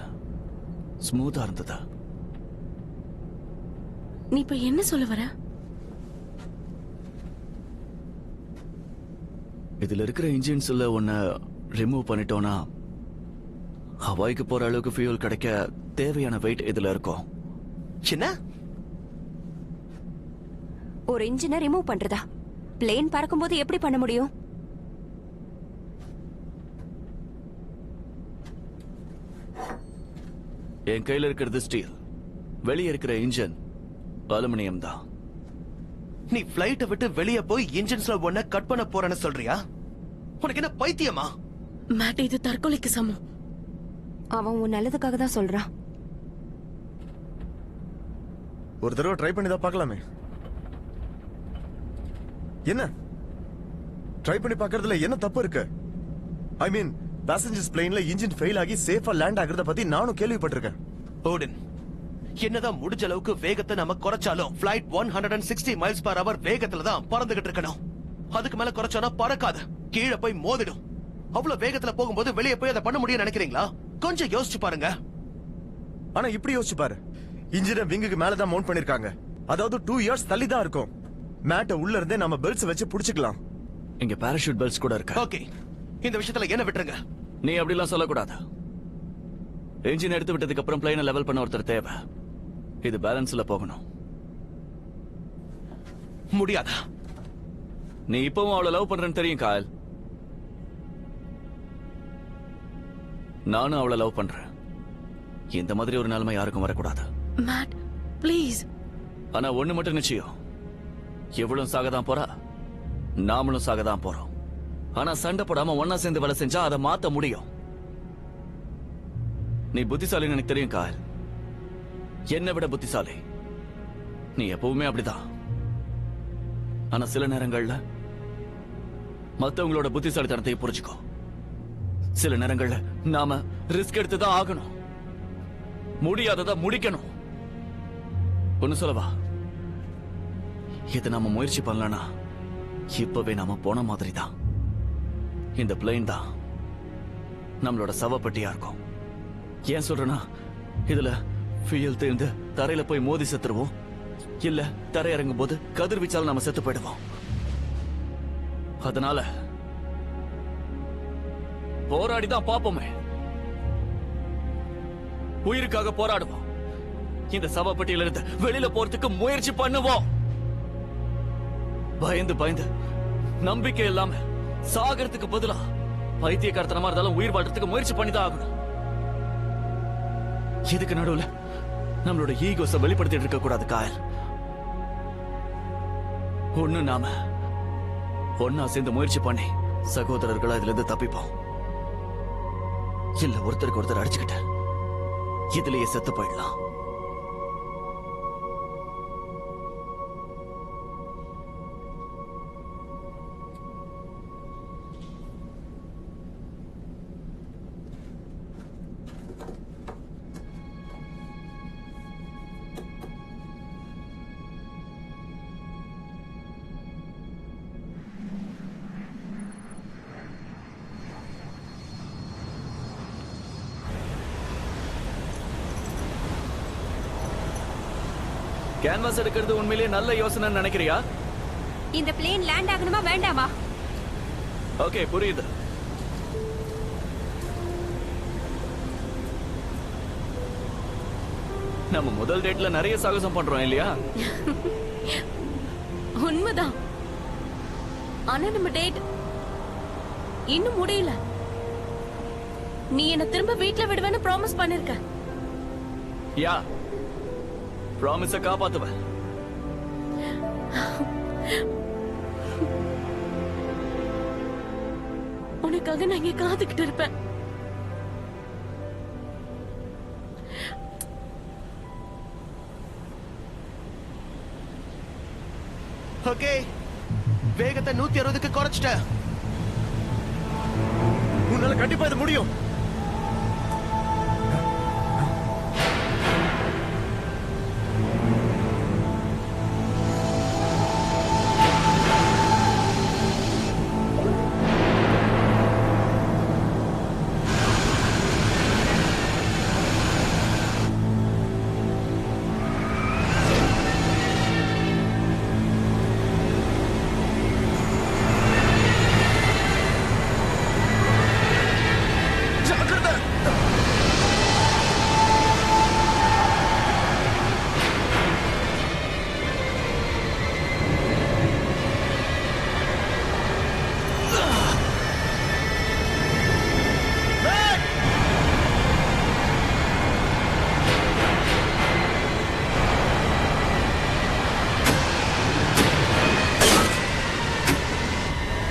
ஸ்மூத்தா இருந்ததா. நீ இப்ப என்ன சொல்ல வர? இதுல இருக்கிற இன்ஜின்ஸ்ல ஒன்ன ரிமூவ் பண்ணிட்டோம்னா ஹவாய்க்கு போற அளவுக்கு ஃபியூல் கிடைக்க தேவையான வெயிட் இதுல இருக்கும். என்ன ஒரு இன்ஜினை ரிமூவ் பண்றதா? பிளேன் பறக்கும்போது எப்படி பண்ண முடியும்? என் கையில இருக்கிறது ஸ்டீல், வெளியே இருக்கிற இன்ஜின் அலுமினியம் தான். நீ பிளைட்டை விட்டு வெளியே போய் இன்ஜின்ஸ்ல ஒன்ன கட் பண்ண போறேன்னு சொல்றியா? உனக்கு என்ன பைத்தியமா? மேட், இது தற்கொலைக்கு சமம். அவன் உன் நல்லதுக்காக தான் சொல்றான். ஒரு தடவை ட்ரை பண்ணி தான் பார்க்கலாமே. என்ன ட்ரை பண்ணி பார்க்கறதுல என்ன தப்பு இருக்கு? ஐ மீன், பேசஞ்சர்ஸ் பிளேன்ல இன்ஜின் ஃபெயில் ஆகி சேஃபா லேண்ட் ஆகுறத பத்தி நானும் கேள்விப்பட்டிருக்கேன். ஓடின், என்னதான் முடிஞ்ச அளவுக்கு வேகத்தை நம்ம குறைச்சாலும் பிளைட் 160 மைல்ஸ் பர் அவர் வேகத்துல தான் பறந்துகிட்டு இருக்கணும். அதுக்கு மேல குறைச்சோன்னா பறக்காது, கீழே போய் மோதிடும். அவ்வளவு வேகத்துல போகும்போது வெளியே போய் அதை பண்ண முடியும் நினைக்கிறீங்களா? கொஞ்சம் யோசிச்சு பாருங்க. ஆனா இப்படி யோசிச்சு பாரு, இன்ஜினை விங்குக்கு மேலதான் மவுண்ட் பண்ணிருக்காங்க. அதாவது 2 இயர்ஸ் தள்ளி தான் இருக்கும். மேட்டை உள்ள இருந்தே நம்ம பெல்ட்ஸ் வச்சு புடிச்சுக்கலாம். இங்க பாராசூட் பெல்ட்ஸ் கூட இருக்கு. ஓகே, இந்த விஷயத்துல என்ன விட்டுருங்க. நீ அப்படிலாம் சொல்லக்கூடாது. என்ஜின் எடுத்து விட்டதுக்கு அப்புறம் பிளைனை லெவல் பண்ண ஒருத்தர் தேவை. இது பேலன்ஸ்ல போகணும். முடியாதா? நீ இப்பவும் அவளை லவ் பண்றேன்னு தெரியும் காயல். நானும் அவளை லவ் பண்றேன். இந்த மாதிரி ஒரு நிலைமை யாருக்கும் வரக்கூடாது. Mate, please. ஆனா ஒண்ணு மட்டும் நிச்சயம், எவ்வளவு சாகதான் போறா, நாமளும் சாகதான் போறோம். ஆனா சண்டை போடாம ஒன்னா சேர்ந்து வேலை செஞ்சா அதை மாத்த முடியும். நீ புத்திசாலின்னு எனக்கு தெரியும் காயல், என்னை விட புத்திசாலி. நீ எப்பவுமே அப்படிதான். ஆனா சில நேரங்கள்ல மத்தவங்களோட புத்திசாலித்தனத்தை புரிஞ்சுக்கோ. சில நேரங்கள்ல நாம ரிஸ்க் எடுத்துதான் ஆகணும், முடியாததா முடிக்கணும். ஒன்னு சொல்லவா, இதை நாம முயற்சி பண்ணலனா இப்பவே நாம போன மாதிரி தான். இந்த பிளேன் தான் நம்மளோட சவப்பட்டியா இருக்கும். ஏன் சொல்றேன்னா, இதுல ஃபியூல் தீர்ந்து தரையில போய் மோதி செத்துருவோம், இல்ல தரை இறங்கும் போது கதிர்வீச்சால் நாம செத்து போயிடுவோம். அதனால போராடிதான் பாப்போமே, உயிருக்காக போராடுவோம். இந்த சவப்பட்டியில இருந்து வெளியில போறதுக்கு முயற்சி பண்ணுவோம். பயந்து பயந்து நம்பிக்கை இல்லாம சாகிறதுக்கு பதிலா பைத்தியக்காரத்தனமா இருந்தாலும் உயிர் வாழ்றதுக்கு முயற்சி பண்ணிதான் ஆகணும். இதுக்கு நடுவுல நம்மளோட ஈகோஸ வெளிப்படுத்திட்டு இருக்க கூடாது காயல். ஒண்ணு நாம ஒன்னா சேர்ந்து முயற்சி பண்ணி சகோதரர்களா இதுல இருந்து தப்பிப்போம், இல்ல ஒருத்தருக்கு ஒருத்தர் அடிச்சுக்கிட்ட இதுலயே செத்து போயிடலாம். கேன்வாஸ் எடுக்கிறது உண்மையிலேயே நல்ல யோசனை நினைக்கிறியா? இந்த பிளேன் லேண்ட் ஆகணுமா வேண்டாமா? ஓகே, புரியுது. நம்ம முதல் டேட்ல நிறைய சாகசம் பண்றோம் இல்லையா? உண்மைதான். ஆனா நம்ம டேட் இன்னும் முடியல. நீ என்ன திரும்ப வீட்ல விடுவேன்னு ப்ராமிஸ் பண்ணிருக்க. யா, ப்ராமிஸ காப்பாத்துவேன். உனக்காக நான் இங்க காத்துக்கிட்டு இருப்பேன். ஓகே, வேகத்தை 160க்கு குறைச்சிட்ட. உன்னால கண்டிப்பா இது முடியும்.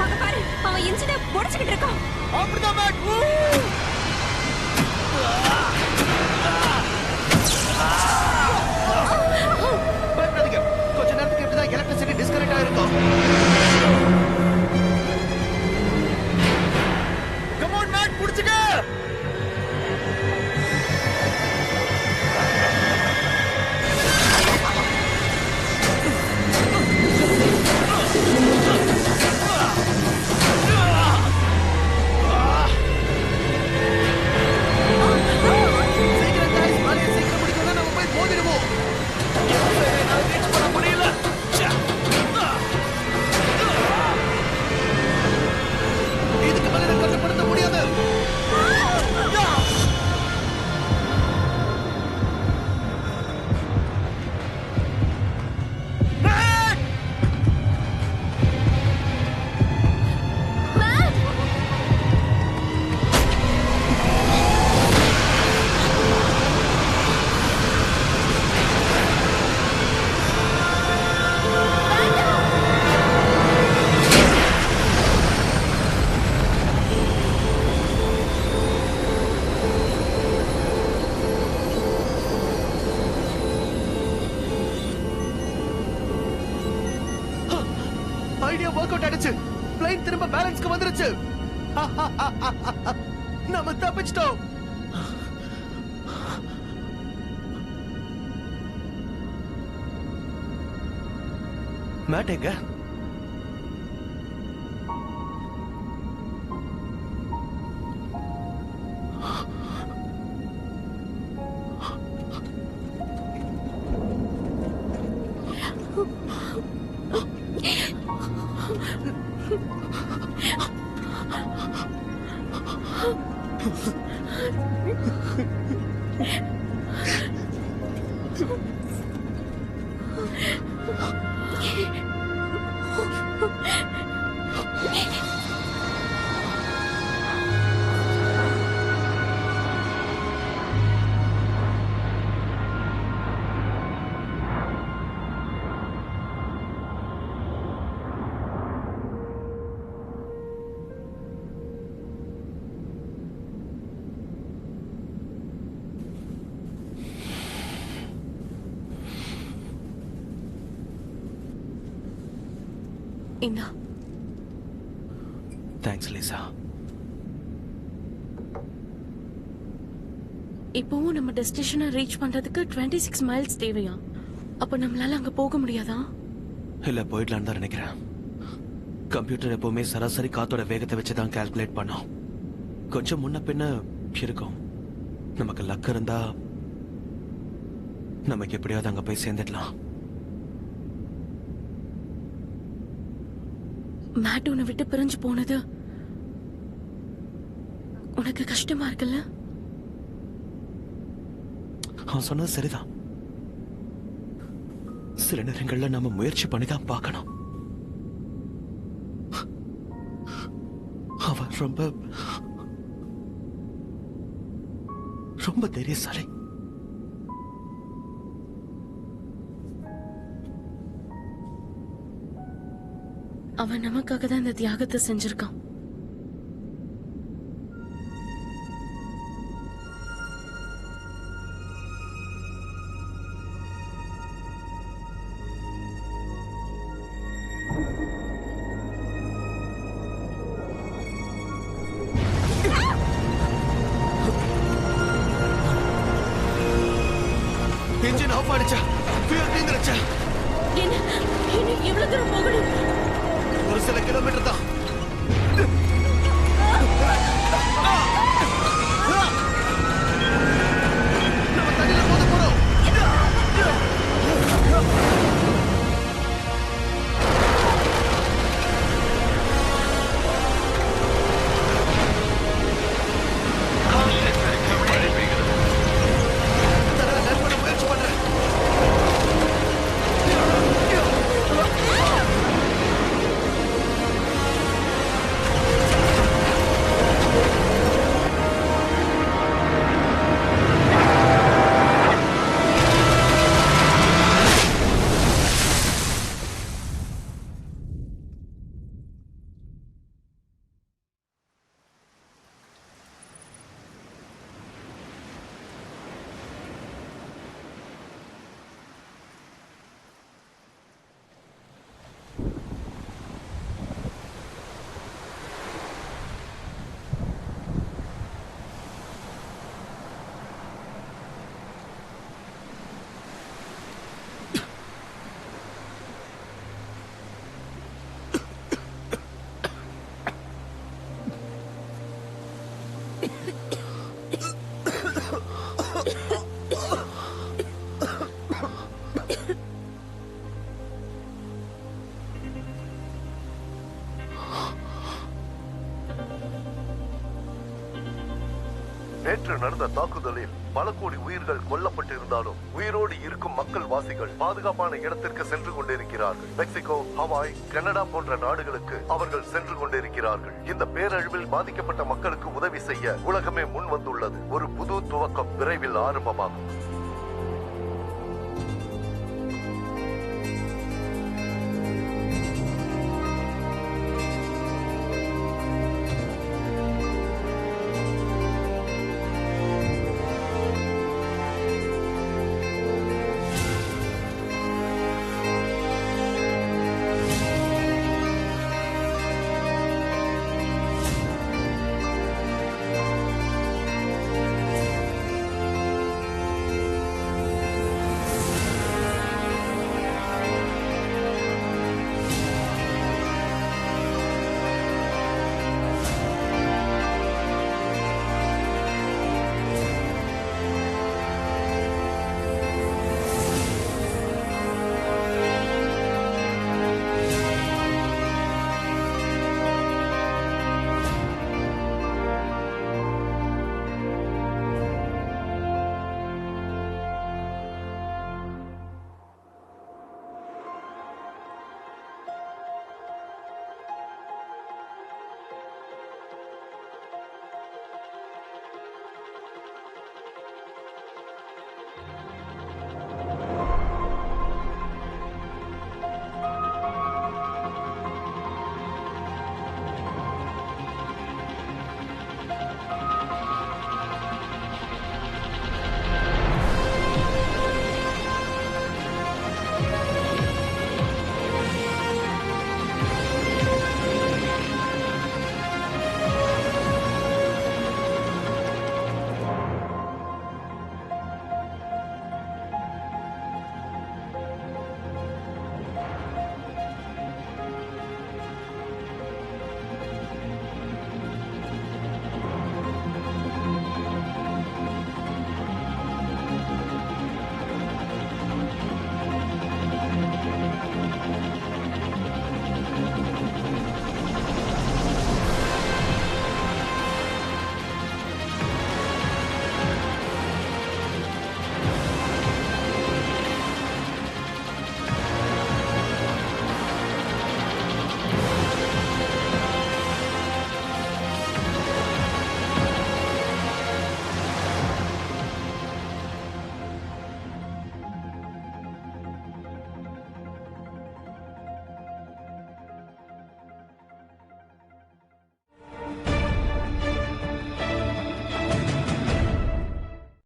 அங்க பாரு, அவன் இன்ஜினை உடைச்சுக்கிட்டு இருக்கான். அப்படிதான் மேட். பயப்படாதீங்க, கொஞ்ச நேரத்துக்கு இப்படிதான் எலக்ட்ரிசிட்டி டிஸ்கனெக்ட் ஆயிருக்கும். கம் ஆன் மேட், புடிச்சுக்க. சீக்கிரம் guys, வேலையை சீக்கிரம் முடிக்கணும்னா நம்ம போய் மோதிடுவோம். என்னால reach பண்ண முடியல. இதுக்கு மேல நான் கட்டுப்படுத்த முடியாது. ஐடியா ஒர்க் அவுட் ஆயிடுச்சு. பிளைன் திரும்ப பேலன்ஸ்க்கு வந்துருச்சு. நம்ம தப்பிச்சிட்டோம். மேட் எங்க? இந்தா. Thanks Lisa. இப்போவும் நம்ம டெஸ்டினேஷனை ரீச் பண்றதுக்கு 26 மைல்ஸ் தேவையா? அப்ப நம்மளால அங்க போக முடியாதா? இல்ல, போயிடலான்னு தான் நினைக்கிறேன். கம்ப்யூட்டர் எப்பவுமே சராசரி காத்தோட வேகத்தை வச்சு தான் கால்குலேட் பண்ணோம். கொஞ்சம் முன்ன பின்ன இருக்கும். நமக்கு லக் இருந்தா நமக்கு எப்படியாவது அங்க போய் சேர்ந்துடலாம். மேட் உன்னை விட்டு பிரிஞ்சு போனது உனக்கு கஷ்டமா இருக்குல்ல? அவன் சொன்னது சரிதான். சில நேரங்கள்ல நம்ம முயற்சி பண்ணிதான் பார்க்கணும். அவன் ரொம்ப ரொம்ப தைரியசாலி. அவன் நமக்காக தான் இந்த தியாகத்தை செஞ்சிருக்கான். இன்ஜின் ஆஃப் ஆயிடுச்சா ஃபியூல் தீந்துருச்சா என்ன என்ன இவ்வளவு தூரம் போகணும்? ஒரு சில கிலோமீட்டர் தான் நம்ம தண்ணியில மோத போறோம் முயற்சி பண்றேன் நேற்று நடந்த தாக்குதலில் பல கோடி உயிர்கள் கொல்லப்பட்டிருந்தாலும் உயிரோடு இருக்கும் மக்கள் வாசிகள் பாதுகாப்பான இடத்திற்கு சென்று கொண்டிருக்கிறார்கள். மெக்சிகோ, ஹவாய், கனடா போன்ற நாடுகளுக்கு அவர்கள் சென்று கொண்டிருக்கிறார்கள். இந்த பேரழிவில் பாதிக்கப்பட்ட மக்களுக்கு உதவி செய்ய உலகமே முன் வந்துள்ளது. ஒரு புது துவக்கம் விரைவில் ஆரம்பமாகும்.